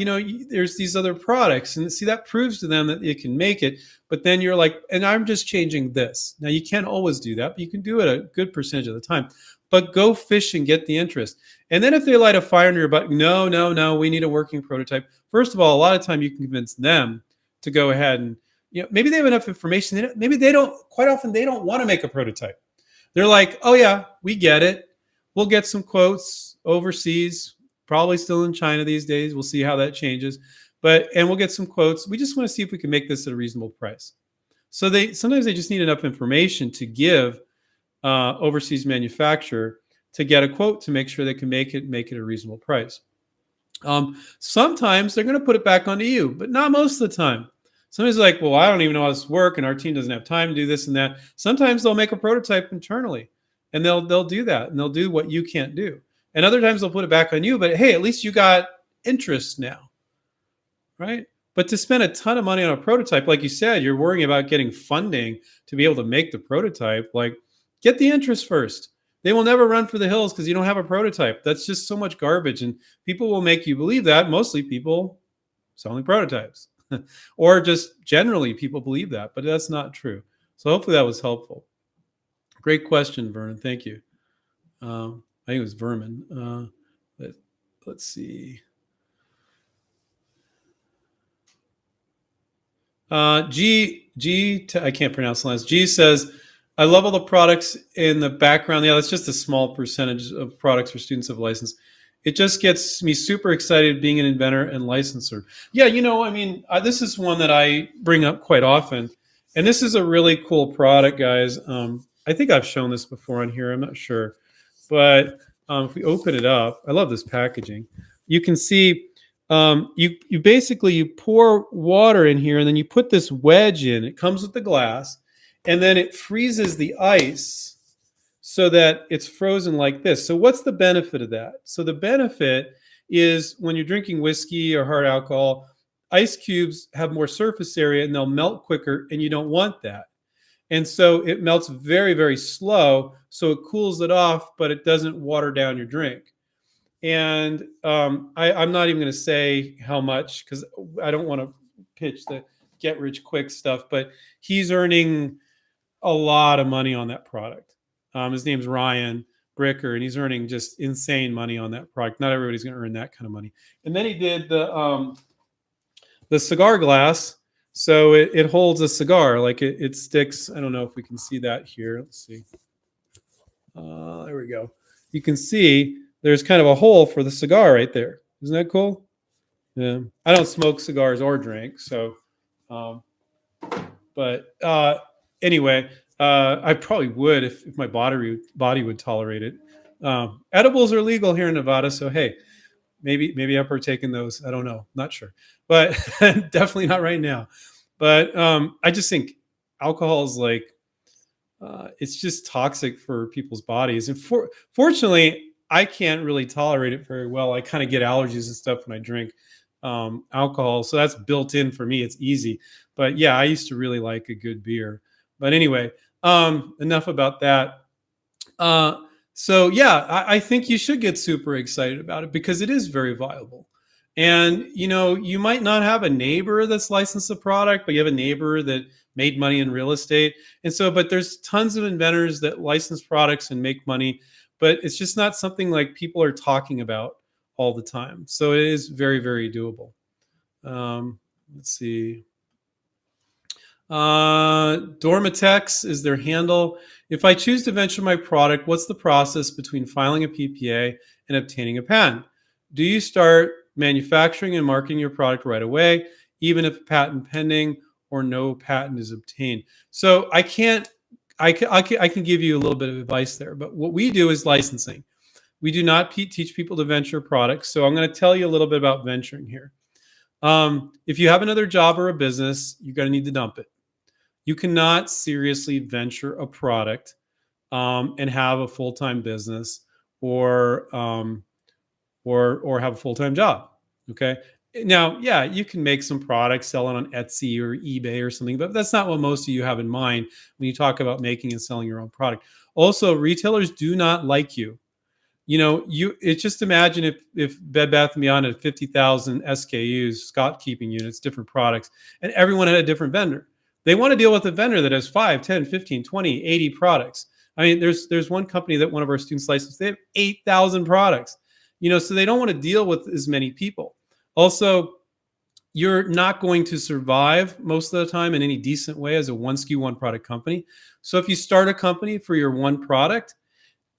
[SPEAKER 1] there's these other products. And see, that proves to them that it can make it. But then you're like, and I'm just changing this. Now, you can't always do that, but you can do it a good percentage of the time. But go fish and get the interest. And then if they light a fire under your butt, no, we need a working prototype. First of all, a lot of time you can convince them to go ahead and, maybe they have enough information. Maybe they don't, quite often they don't want to make a prototype. They're like, oh yeah, we get it. We'll get some quotes overseas, probably still in China these days. We'll see how that changes. And we'll get some quotes. We just want to see if we can make this at a reasonable price. So sometimes they just need enough information to give overseas manufacturer to get a quote to make sure they can make it a reasonable price. Sometimes they're going to put it back onto you, but not most of the time. Somebody's like, well, I don't even know how this works, and our team doesn't have time to do this and that. Sometimes they'll make a prototype internally, and they'll do that, and they'll do what you can't do. And other times they'll put it back on you, but hey, at least you got interest now, right? But to spend a ton of money on a prototype, like you said, you're worrying about getting funding to be able to make the prototype. Like, get the interest first. They will never run for the hills because you don't have a prototype. That's just so much garbage, and people will make you believe that. Mostly people selling prototypes. Or just generally people believe that, but that's not true. So hopefully that was helpful. Great question, Vernon. Thank you. I think it was Vermin. Let's see. I can't pronounce the last. G says, I love all the products in the background. Yeah, that's just a small percentage of products for students of license. It just gets me super excited being an inventor and licensor. Yeah, this is one that I bring up quite often. And this is a really cool product, guys. I think I've shown this before on here. I'm not sure. But if we open it up, I love this packaging. You can see you basically pour water in here, and then you put this wedge in. It comes with the glass, and then it freezes the ice so that it's frozen like this. So what's the benefit of that? So the benefit is when you're drinking whiskey or hard alcohol, ice cubes have more surface area and they'll melt quicker, and you don't want that. And so it melts very, very slow, so it cools it off, but it doesn't water down your drink. And I'm not even going to say how much, because I don't want to pitch the get rich quick stuff, but he's earning a lot of money on that product. His name's Ryan Bricker, and he's earning just insane money on that product. Not everybody's going to earn that kind of money. And then he did the cigar glass. So it holds a cigar, like it sticks. I don't know if we can see that here. Let's see. There we go. You can see there's kind of a hole for the cigar right there. Isn't that cool? Yeah. I don't smoke cigars or drink, so. But anyway, I probably would if my body would tolerate it. Edibles are legal here in Nevada, so hey, maybe I'm partaking those. I don't know, not sure, but definitely not right now. But I just think alcohol is like it's just toxic for people's bodies, and fortunately, I can't really tolerate it very well. I kind of get allergies and stuff when I drink alcohol, so that's built in for me. It's easy. But yeah, I used to really like a good beer. But anyway, enough about that. So yeah, I think you should get super excited about it because it is very viable. And you might not have a neighbor that's licensed a product, but you have a neighbor that made money in real estate. And so, but there's tons of inventors that license products and make money, but it's just not something like people are talking about all the time. So it is very, very doable. Let's see. Dormitex is their handle. If I choose to venture my product, what's the process between filing a PPA and obtaining a patent? Do you start manufacturing and marketing your product right away, even if a patent pending or no patent is obtained? So I can give you a little bit of advice there, but what we do is licensing. We do not teach people to venture products. So I'm going to tell you a little bit about venturing here. If you have another job or a business, you're going to need to dump it. You cannot seriously venture a product and have a full-time business or have a full-time job. Okay. Now, yeah, you can make some products, sell it on Etsy or eBay or something, but that's not what most of you have in mind when you talk about making and selling your own product. Also, retailers do not like you. It's just imagine if Bed Bath & Beyond had 50,000 SKUs, Scott keeping units, different products, and everyone had a different vendor. They want to deal with a vendor that has 5, 10, 15, 20, 80 products. I mean, there's one company that one of our students licensed. They have 8,000 products, so they don't want to deal with as many people. Also, you're not going to survive most of the time in any decent way as a one SKU, one product company. So if you start a company for your one product,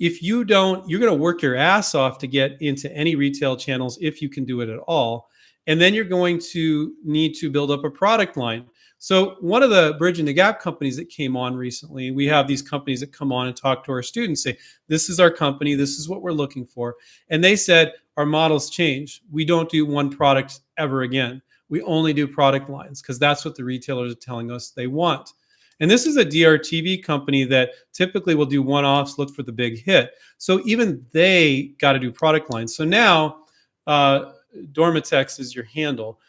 [SPEAKER 1] if you don't, you're going to work your ass off to get into any retail channels if you can do it at all. And then you're going to need to build up a product line. So one of the Bridging the Gap companies that came on recently, we have these companies that come on and talk to our students, say, this is our company, this is what we're looking for. And they said, our models change. We don't do one product ever again. We only do product lines because that's what the retailers are telling us they want. And this is a DRTV company that typically will do one-offs, look for the big hit. So even they got to do product lines. So now Dormitex is your handle.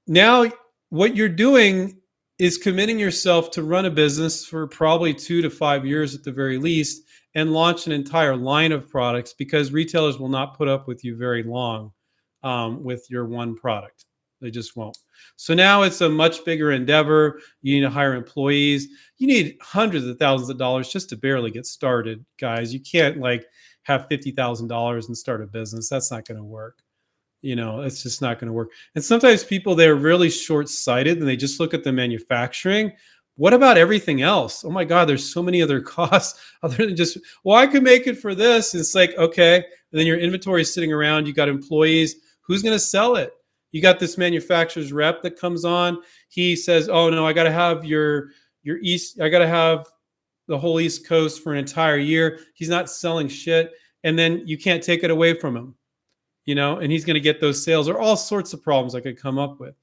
[SPEAKER 1] Now what you're doing is committing yourself to run a business for probably 2 to 5 years at the very least and launch an entire line of products because retailers will not put up with you very long with your one product. They just won't. So now it's a much bigger endeavor. You need to hire employees. You need hundreds of thousands of dollars just to barely get started, guys. You can't have $50,000 and start a business. That's not going to work. It's just not going to work. And sometimes people, they're really short-sighted and they just look at the manufacturing. What about everything else? Oh my God, there's so many other costs other than just, well, I could make it for this. It's like, okay. And then your inventory is sitting around. You got employees. Who's going to sell it? You got this manufacturer's rep that comes on. He says, oh no, I got to have your East, I got to have the whole East Coast for an entire year. He's not selling shit. And then you can't take it away from him, and he's going to get those sales or all sorts of problems I could come up with.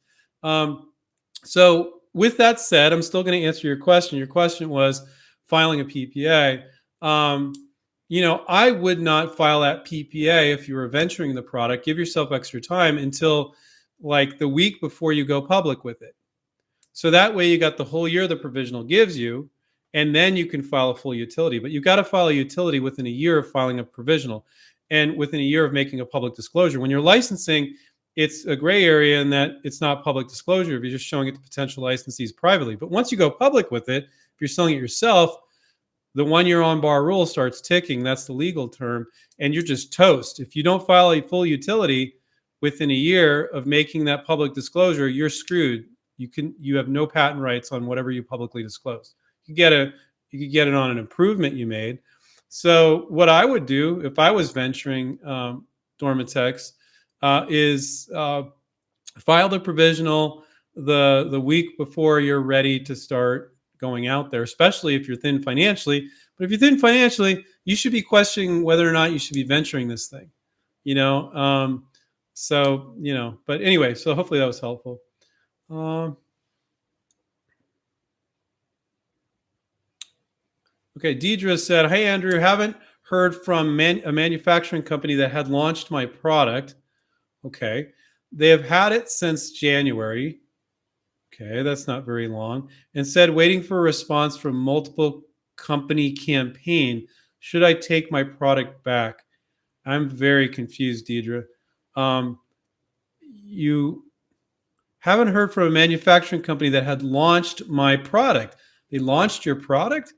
[SPEAKER 1] So with that said, I'm still going to answer your question. Your question was filing a PPA. I would not file that PPA if you were venturing the product. Give yourself extra time until the week before you go public with it. So that way you got the whole year the provisional gives you, and then you can file a full utility. But you've got to file a utility within a year of filing a provisional and within a year of making a public disclosure. When you're licensing, it's a gray area in that it's not public disclosure if you're just showing it to potential licensees privately. But once you go public with it, if you're selling it yourself, the 1 year on bar rule starts ticking. That's the legal term. And you're just toast. If you don't file a full utility within a year of making that public disclosure, you're screwed. You have no patent rights on whatever you publicly disclose. You could get it on an improvement you made. So what I would do if I was venturing Dormitex is file the provisional the week before you're ready to start going out there, especially if you're thin financially. But if you're thin financially, you should be questioning whether or not you should be venturing this thing, you know. So, you know, but anyway, so hopefully that was helpful. Okay, Deidre said, "Hey Andrew, haven't heard from a manufacturing company that had launched my product. Okay, they have had it since January. Okay, that's not very long. And said waiting for a response from multiple company campaign. Should I take my product back?" I'm very confused, Deidre. You haven't heard from a manufacturing company that had launched my product. They launched your product?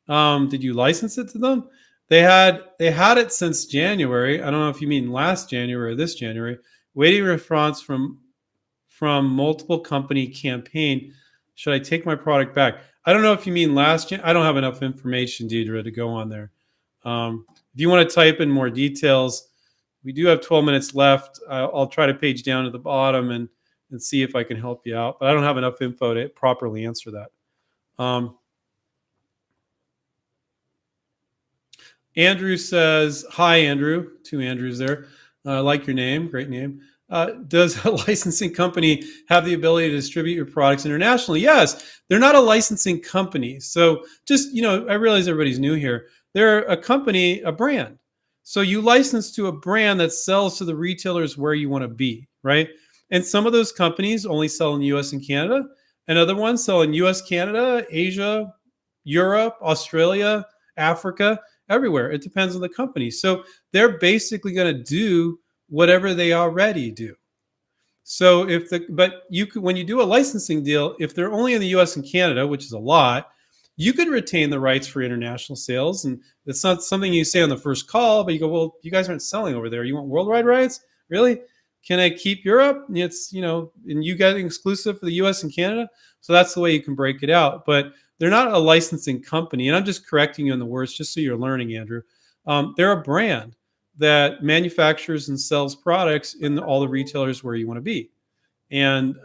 [SPEAKER 1] Did you license it to them? They had it since January. I don't know if you mean last January or this January. Waiting response from multiple company campaign. Should I take my product back? I don't know if you mean last Jan. I don't have enough information, Deidre, to go on there. If you want to type in more details, we do have 12 minutes left. I'll try to page down to the bottom and see if I can help you out. But I don't have enough info to properly answer that. Andrew says, "Hi, Andrew." Two Andrews there. I like your name. Great name. Does a licensing company have the ability to distribute your products internationally? Yes. They're not a licensing company. So just, you know, I realize everybody's new here. They're a company, a brand. So you license to a brand that sells to the retailers where you want to be, right? And some of those companies only sell in the US and Canada, and other ones sell in US, Canada, Asia, Europe, Australia, Africa, everywhere. It depends on the company. So they're basically going to do whatever they already do. So when you do a licensing deal, if they're only in the US and Canada, which is a lot, you could retain the rights for international sales. And it's not something you say on the first call, but you go, well, you guys aren't selling over there. You want worldwide rights? Really? Can I keep Europe? It's, you know, and you got exclusive for the US and Canada. So that's the way you can break it out. But they're not a licensing company. And I'm just correcting you on the words just so you're learning, Andrew. They're a brand that manufactures and sells products in all the retailers where you want to be. And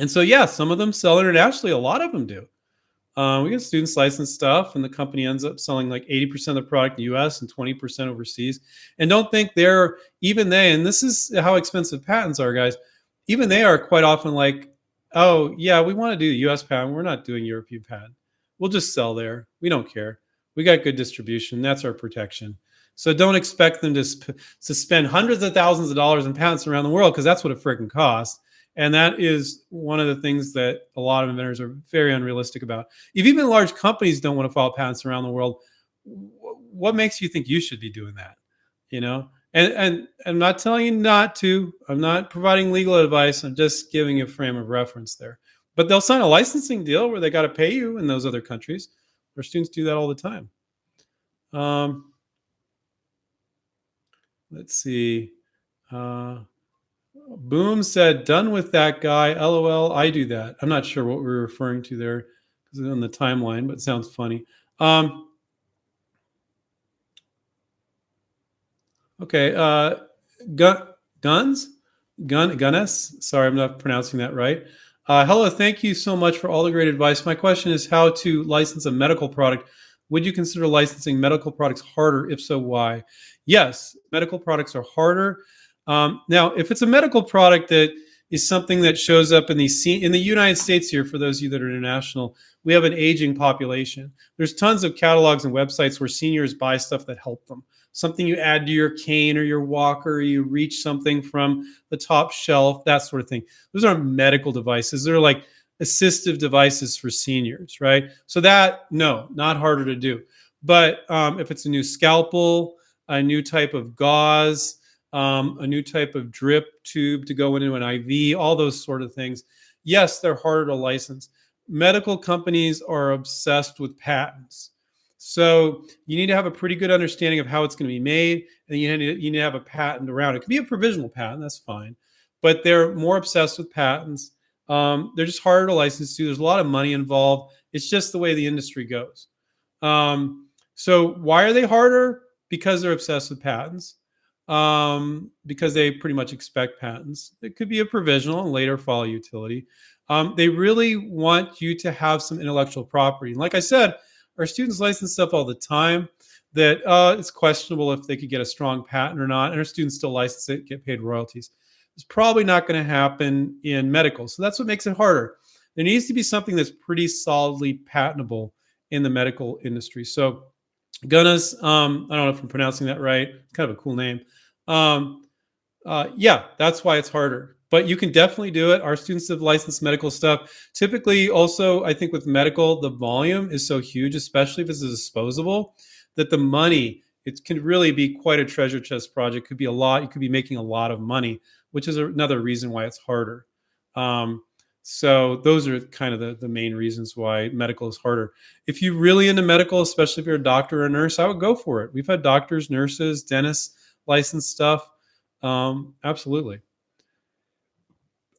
[SPEAKER 1] so, yeah, some of them sell internationally. A lot of them do. We get students license stuff, and the company ends up selling like 80% of the product in the US and 20% overseas. And don't think and this is how expensive patents are, guys. Even they are quite often like, oh, yeah, we want to do the US patent. We're not doing European patent. We'll just sell there. We don't care. We got good distribution. That's our protection. So don't expect them to spend hundreds of thousands of dollars in patents around the world, because that's what it freaking costs. And that is one of the things that a lot of inventors are very unrealistic about. If even large companies don't want to file patents around the world, what makes you think you should be doing that? You know, and I'm not telling you not to. I'm not providing legal advice. I'm just giving you a frame of reference there. But they'll sign a licensing deal where they got to pay you in those other countries. Our students do that all the time. Let's see. Boom said, "Done with that guy. LOL. I do that." I'm not sure what we're referring to there because it's on the timeline, but it sounds funny. Okay. Gunnes. Sorry, I'm not pronouncing that right. Hello. Thank you so much for all the great advice. My question is how to license a medical product. Would you consider licensing medical products harder? If so, why? Yes, medical products are harder. Now, if it's a medical product that is something that shows up in the United States here, for those of you that are international, we have an aging population. There's tons of catalogs and websites where seniors buy stuff that help them. Something you add to your cane or your walker, or you reach something from the top shelf, that sort of thing. Those aren't medical devices. They're like assistive devices for seniors, right? So no, not harder to do. But if it's a new scalpel, a new type of gauze, a new type of drip tube to go into an IV, all those sort of things, yes, they're harder to license. Medical companies are obsessed with patents. So you need to have a pretty good understanding of how it's going to be made, and you need to have a patent around it. It could be a provisional patent, that's fine, but they're more obsessed with patents. They're just harder to license to. There's a lot of money involved. It's just the way the industry goes. So why are they harder? Because they're obsessed with patents. Because they pretty much expect patents. It could be a provisional and later follow utility. They really want you to have some intellectual property. And like I said, our students license stuff all the time that it's questionable if they could get a strong patent or not, and our students still license it, get paid royalties. It's probably not going to happen in medical. So that's what makes it harder. There needs to be something that's pretty solidly patentable in the medical industry. So Gunas, I don't know if I'm pronouncing that right. It's kind of a cool name. Yeah, that's why it's harder. But you can definitely do it. Our students have licensed medical stuff. Typically, also, I think with medical, the volume is so huge, especially if it's disposable, that the money, it can really be quite a treasure chest project. Could be a lot. You could be making a lot of money, which is another reason why it's harder. So those are kind of the main reasons why medical is harder. If you're really into medical, especially if you're a doctor or a nurse, I would go for it. We've had doctors, nurses, dentists license stuff. Absolutely.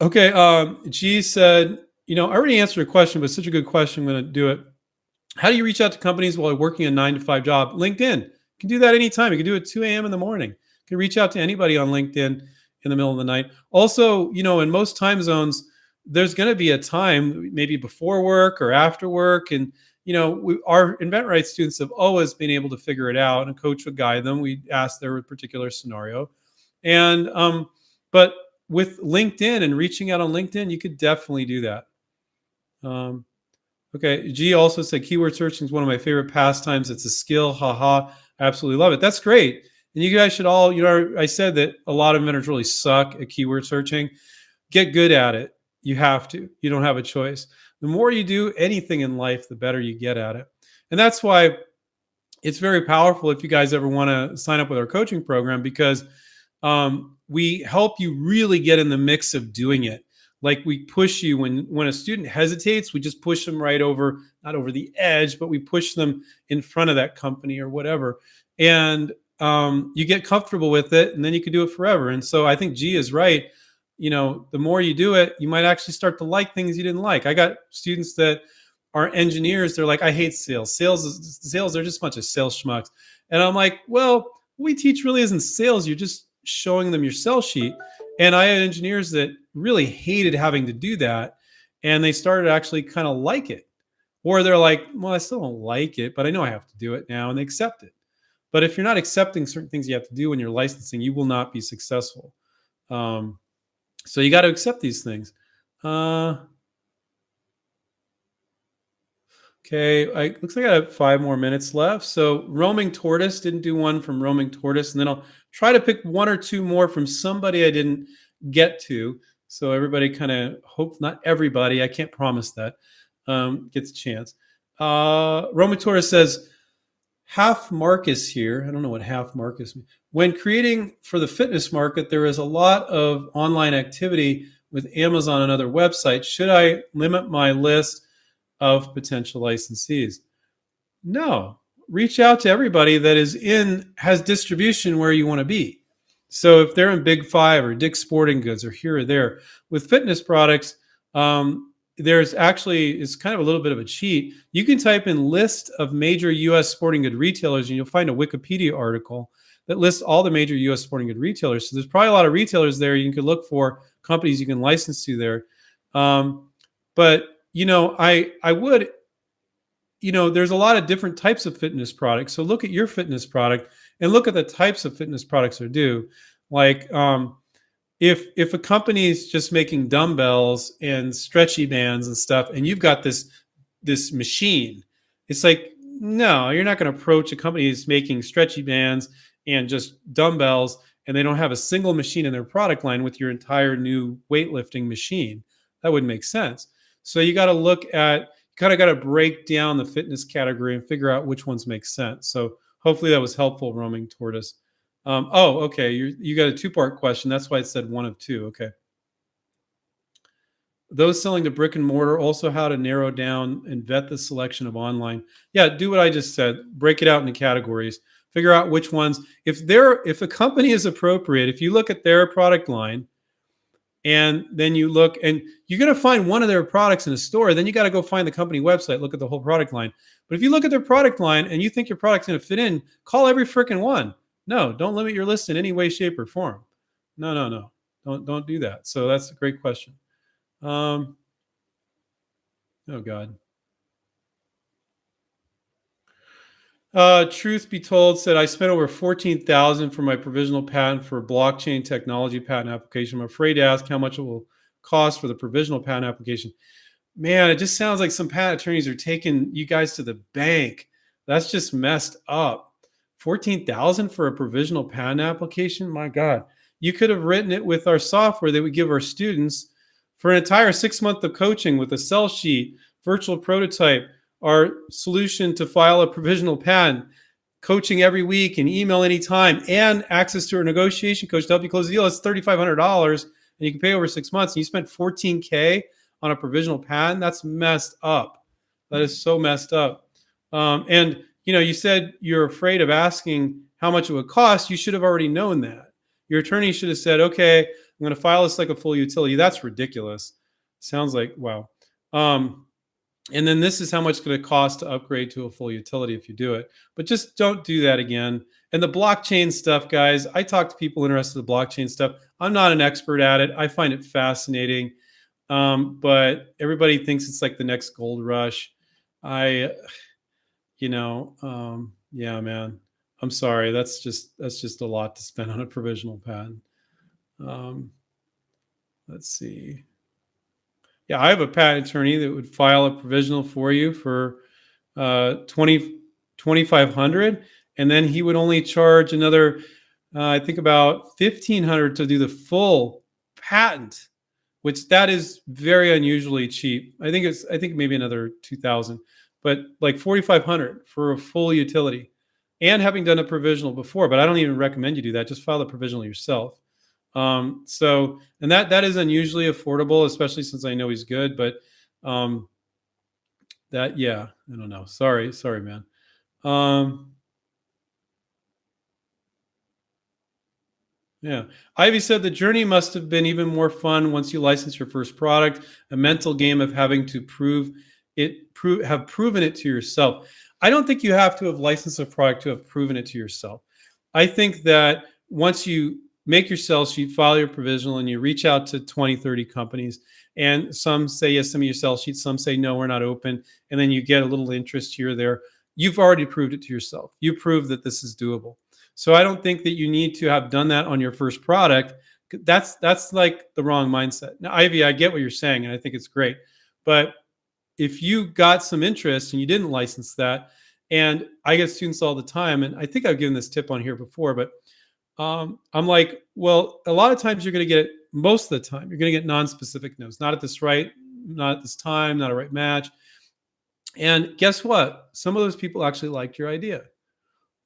[SPEAKER 1] Okay. G said, I already answered a question, but it's such a good question. I'm going to do it. How do you reach out to companies while working a 9-to-5 job? LinkedIn. You can do that anytime. You can do it at 2 a.m. in the morning. You can reach out to anybody on LinkedIn in the middle of the night. Also, in most time zones, there's going to be a time maybe before work or after work. And, our inventRight students have always been able to figure it out, and a coach would guide them. We ask their particular scenario. And, but with LinkedIn and reaching out on LinkedIn, you could definitely do that. Okay. G also said keyword searching is one of my favorite pastimes. It's a skill. Haha. I absolutely love it. That's great. And you guys should all, I said that a lot of inventors really suck at keyword searching. Get good at it. You have to. You don't have a choice. The more you do anything in life, the better you get at it. And that's why it's very powerful if you guys ever want to sign up with our coaching program, because we help you really get in the mix of doing it. Like we push you when a student hesitates, we just push them right over, not over the edge, but we push them in front of that company or whatever. And you get comfortable with it, and then you can do it forever. And so I think G is right. The more you do it, you might actually start to like things you didn't like. I got students that are engineers. They're like, I hate sales. Sales are just a bunch of sales schmucks. And I'm like, well, what we teach really isn't sales. You're just showing them your sell sheet. And I had engineers that really hated having to do that. And they started to actually kind of like it. Or they're like, well, I still don't like it, but I know I have to do it now, and they accept it. But if you're not accepting certain things you have to do when you're licensing, you will not be successful. So you got to accept these things. Okay, looks like I have 5 more minutes left. So Roaming Tortoise, didn't do one from Roaming Tortoise. And then I'll try to pick 1 or 2 more from somebody I didn't get to. So everybody kind of hope, not everybody, I can't promise that, gets a chance. Roaming Tortoise says, half Marcus here. I don't know what half Marcus means. When creating for the fitness market, there is a lot of online activity with Amazon and other websites. Should I limit my list of potential licensees? No. Reach out to everybody that has distribution where you want to be. So if they're in Big Five or Dick's Sporting Goods or here or there, with fitness products, there's actually, it's kind of a little bit of a cheat. You can type in list of major U.S. sporting good retailers, and you'll find a Wikipedia article that lists all the major U.S. sporting good retailers. So there's probably a lot of retailers there you can look for, companies you can license to there. But I would, there's a lot of different types of fitness products. So look at your fitness product and look at the types of fitness products they do. Like, if a company is just making dumbbells and stretchy bands and stuff, and you've got this machine, it's like, no, you're not going to approach a company that's making stretchy bands and just dumbbells, and they don't have a single machine in their product line with your entire new weightlifting machine. That wouldn't make sense. So you got to kind of got to break down the fitness category and figure out which ones make sense. So hopefully that was helpful, Roaming Tortoise. Okay. You got a 2-part question. That's why it said 1 of 2. Okay. Those selling to brick and mortar, also how to narrow down and vet the selection of online. Yeah, do what I just said. Break it out into categories. Figure out which ones. If a company is appropriate, if you look at their product line and then you look and you're going to find one of their products in a store, then you got to go find the company website, look at the whole product line. But if you look at their product line and you think your product's going to fit in, call every freaking one. No, don't limit your list in any way, shape, or form. No, no, no. Don't do that. So that's a great question. Oh God. Truth be told, said I spent over 14,000 for my provisional patent for blockchain technology patent application. I'm afraid to ask how much it will cost for the provisional patent application. Man, it just sounds like some patent attorneys are taking you guys to the bank. That's just messed up. 14,000 for a provisional patent application? My God. You could have written it with our software that we give our students for an entire 6 months of coaching with a sell sheet, virtual prototype, our solution to file a provisional patent, coaching every week and email anytime, and access to a negotiation coach to help you close the deal. It's $3,500 and you can pay over 6 months. And you spent $14K on a provisional patent. That's messed up. That is so messed up. And you said you're afraid of asking how much it would cost. You should have already known that. Your attorney should have said, okay, I'm going to file this like a full utility. That's ridiculous. Sounds like, wow. And then this is how much it's going to cost to upgrade to a full utility if you do it. But just don't do that again. And the blockchain stuff, guys, I talk to people interested in the blockchain stuff. I'm not an expert at it. I find it fascinating. But everybody thinks it's like the next gold rush. Yeah, man. I'm sorry. That's just a lot to spend on a provisional patent. Let's see. Yeah, I have a patent attorney that would file a provisional for you for $2,500, and then he would only charge another, I think about $1,500 to do the full patent, which that is very unusually cheap. I think maybe another $2,000, but like $4,500 for a full utility, and having done a provisional before. But I don't even recommend you do that. Just file the provisional yourself. And that is unusually affordable, especially since I know he's good, but, I don't know. Sorry, man. Yeah. Ivy said the journey must have been even more fun once you license your first product, a mental game of having to have proven it to yourself. I don't think you have to have licensed a product to have proven it to yourself. I think that once you make your sell sheet, file your provisional, and you reach out to 20, 30 companies, and some say yes, send me your sell sheet, some say no, we're not open, and then you get a little interest here or there. You've already proved it to yourself. You proved that this is doable. So I don't think that you need to have done that on your first product. That's like the wrong mindset. Now, Ivy, I get what you're saying, and I think it's great. But if you got some interest and you didn't license that, and I get students all the time, and I think I've given this tip on here before, but I'm like, well, a lot of times you're going to get, most of the time, you're going to get non-specific no's. Not at this right, not at this time, not a right match. And guess what? Some of those people actually liked your idea.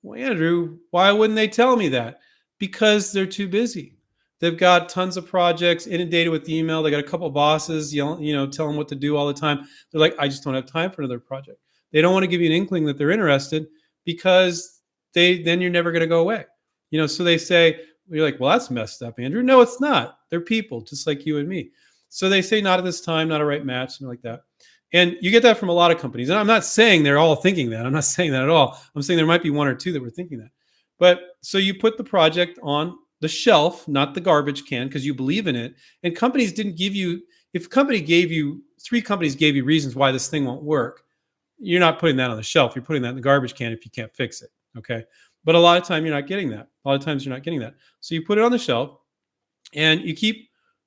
[SPEAKER 1] Well, Andrew, why wouldn't they tell me that? Because they're too busy. They've got tons of projects, inundated with email. They got a couple of bosses, tell them what to do all the time. They're like, I just don't have time for another project. They don't want to give you an inkling that they're interested, because then you're never going to go away. So they say, you're like, well, that's messed up, Andrew. No, it's not. They're people just like you and me. So they say, not at this time, not a right match, something like that. And you get that from a lot of companies. And I'm not saying they're all thinking that. I'm not saying that at all. I'm saying there might be one or two that were thinking that. But so you put the project on the shelf, not the garbage can, because you believe in it. And companies didn't give you, if a company gave you, 3 companies gave you reasons why this thing won't work, you're not putting that on the shelf. You're putting that in the garbage can if you can't fix it. Okay. But a lot of time you're not getting that. A lot of times you're not getting that. So you put it on the shelf and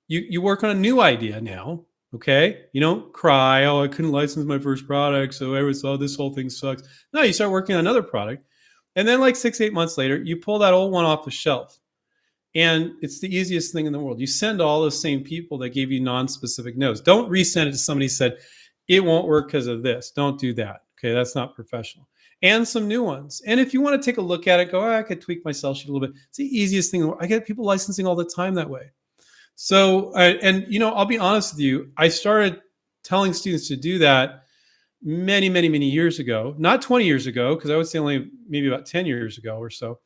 [SPEAKER 1] you work on a new idea now. Okay. You don't cry, oh, I couldn't license my first product, so everyone saw this whole thing sucks. No, you start working on another product. And then like 6-8 months later, you pull that old one off the shelf. And it's the easiest thing in the world. You send all those same people that gave you non-specific no's. Don't resend it to somebody who said, it won't work because of this. Don't do that. Okay. That's not professional. And some new ones. And if you want to take a look at it, go, I could tweak my sell sheet a little bit. It's the easiest thing. I get people licensing all the time that way. So, and I'll be honest with you, I started telling students to do that many, many, many years ago, not 20 years ago, because I would say only maybe about 10 years ago or so,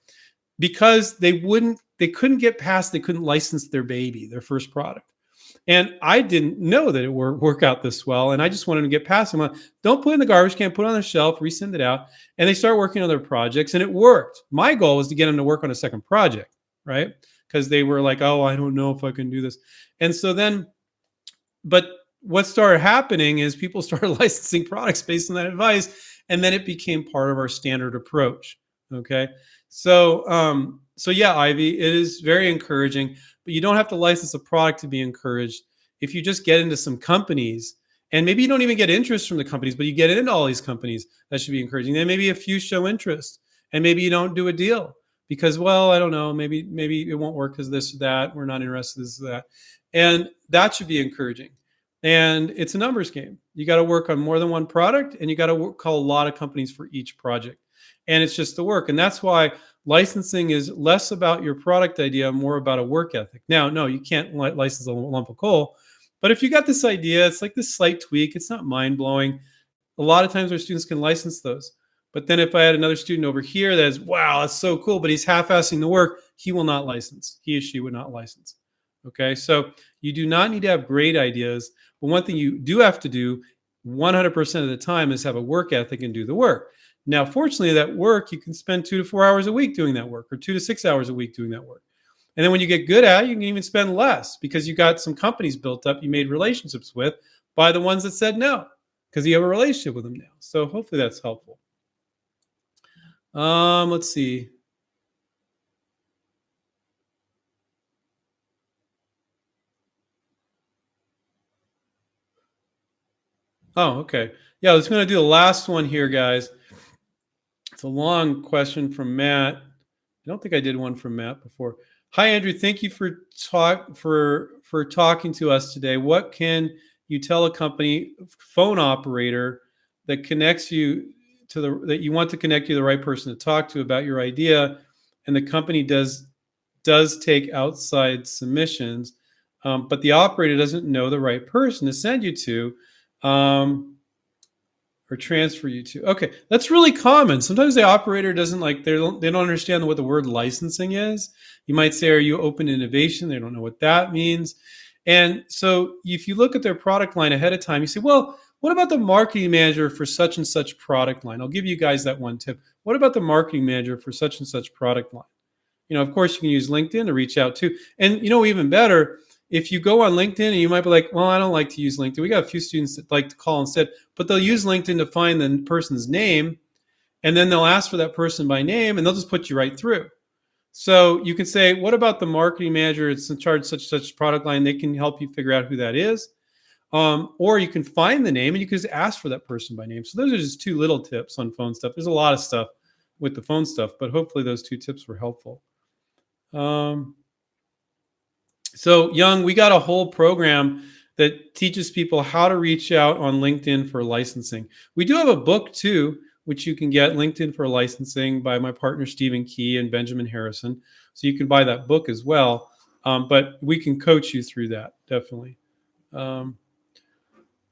[SPEAKER 1] because they couldn't get past, they couldn't license their baby, their first product. And I didn't know that it would work out this well. And I just wanted to get past them. Don't put it in the garbage can, put it on the shelf, resend it out. And they start working on their projects, and it worked. My goal was to get them to work on a second project, right? Because they were like, oh, I don't know if I can do this. And so then, but what started happening is people started licensing products based on that advice, and then it became part of our standard approach. Okay, so yeah, Ivy, it is very encouraging, but you don't have to license a product to be encouraged. If you just get into some companies, and maybe you don't even get interest from the companies, but you get into all these companies, that should be encouraging. Then maybe a few show interest, and maybe you don't do a deal because, well, I don't know, maybe it won't work because this or that. We're not interested in this or that, and that should be encouraging. And it's a numbers game. You got to work on more than one product, and you got to call a lot of companies for each project. And it's just the work. And that's why licensing is less about your product idea, more about a work ethic. Now, no, you can't license a lump of coal. But if you got this idea, it's like this slight tweak. It's not mind blowing. A lot of times our students can license those. But then if I had another student over here that is, wow, that's so cool, but he's half-assing the work, he will not license. He or she would not license. Okay, so you do not need to have great ideas. But one thing you do have to do 100% of the time is have a work ethic and do the work. Now, fortunately, that work, you can spend 2 to 4 hours a week doing that work, or 2 to 6 hours a week doing that work. And then when you get good at it, you can even spend less because you got some companies built up, you made relationships with by the ones that said no, because you have a relationship with them now. So hopefully that's helpful. Let's see. Oh, okay. Yeah, I was going to do the last one here, guys. It's a long question from Matt. I don't think I did one from Matt before. Hi, Andrew. Thank you for talking to us today. What can you tell a company phone operator that connects you to that you want to connect you to the right person to talk to about your idea, and the company does take outside submissions, but the operator doesn't know the right person to send you to? Or transfer you to. Okay, that's really common. Sometimes the operator doesn't they don't understand what the word licensing is. You might say, "Are you open to innovation?" They don't know what that means. And so if you look at their product line ahead of time, you say, "Well, what about the marketing manager for such and such product line?" I'll give you guys that one tip. What about the marketing manager for such and such product line? Of course, you can use LinkedIn to reach out to. And even better, if you go on LinkedIn, and you might be like, well, I don't like to use LinkedIn. We got a few students that like to call instead, but they'll use LinkedIn to find the person's name, and then they'll ask for that person by name, and they'll just put you right through. So you can say, what about the marketing manager? It's in charge of such product line. They can help you figure out who that is. Or you can find the name, and you can just ask for that person by name. So those are just 2 little tips on phone stuff. There's a lot of stuff with the phone stuff, but hopefully those 2 tips were helpful. So Young, we got a whole program that teaches people how to reach out on LinkedIn for licensing. We do have a book too, which you can get, LinkedIn for Licensing, by my partner Stephen Key and Benjamin Harrison. So you can buy that book as well. But we can coach you through that, definitely. All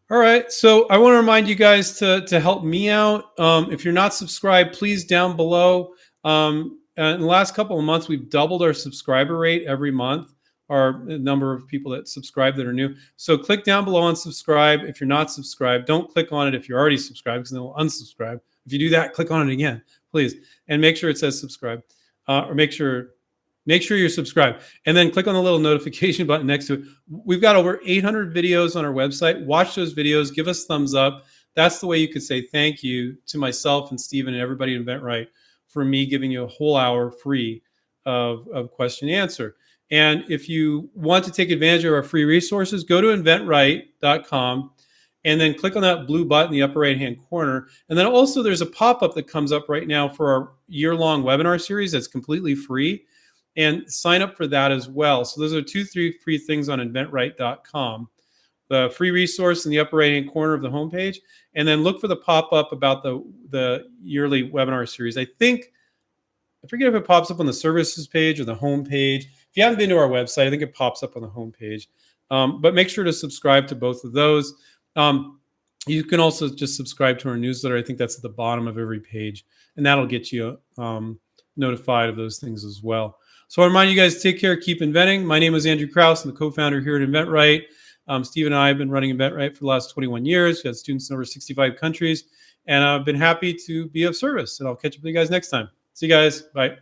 [SPEAKER 1] right. So I want to remind you guys to help me out. If you're not subscribed, please down below. In the last couple of months, we've doubled our subscriber rate every month. Our number of people that subscribe that are new. So click down below and subscribe. If you're not subscribed, don't click on it if you're already subscribed, because then we'll unsubscribe. If you do that, click on it again, please, and make sure it says subscribe, or make sure you're subscribed, and then click on the little notification button next to it. We've got over 800 videos on our website. Watch those videos. Give us thumbs up. That's the way you could say thank you to myself and Stephen and everybody at InventRight for me giving you a whole hour free of question and answer. And if you want to take advantage of our free resources, go to inventRight.com and then click on that blue button in the upper right-hand corner. And then also there's a pop-up that comes up right now for our year-long webinar series that's completely free. And sign up for that as well. So those are 3 free things on inventRight.com. The free resource in the upper right-hand corner of the homepage. And then look for the pop-up about the yearly webinar series. I forget if it pops up on the services page or the home page. If you haven't been to our website, I think it pops up on the homepage. But make sure to subscribe to both of those. You can also just subscribe to our newsletter. I think that's at the bottom of every page, and that'll get you notified of those things as well. So I remind you guys, take care, keep inventing. My name is Andrew Krause. I'm the co-founder here at InventRight. Steve and I have been running InventRight for the last 21 years. We have students in over 65 countries, and I've been happy to be of service. And I'll catch up with you guys next time. See you guys. Bye.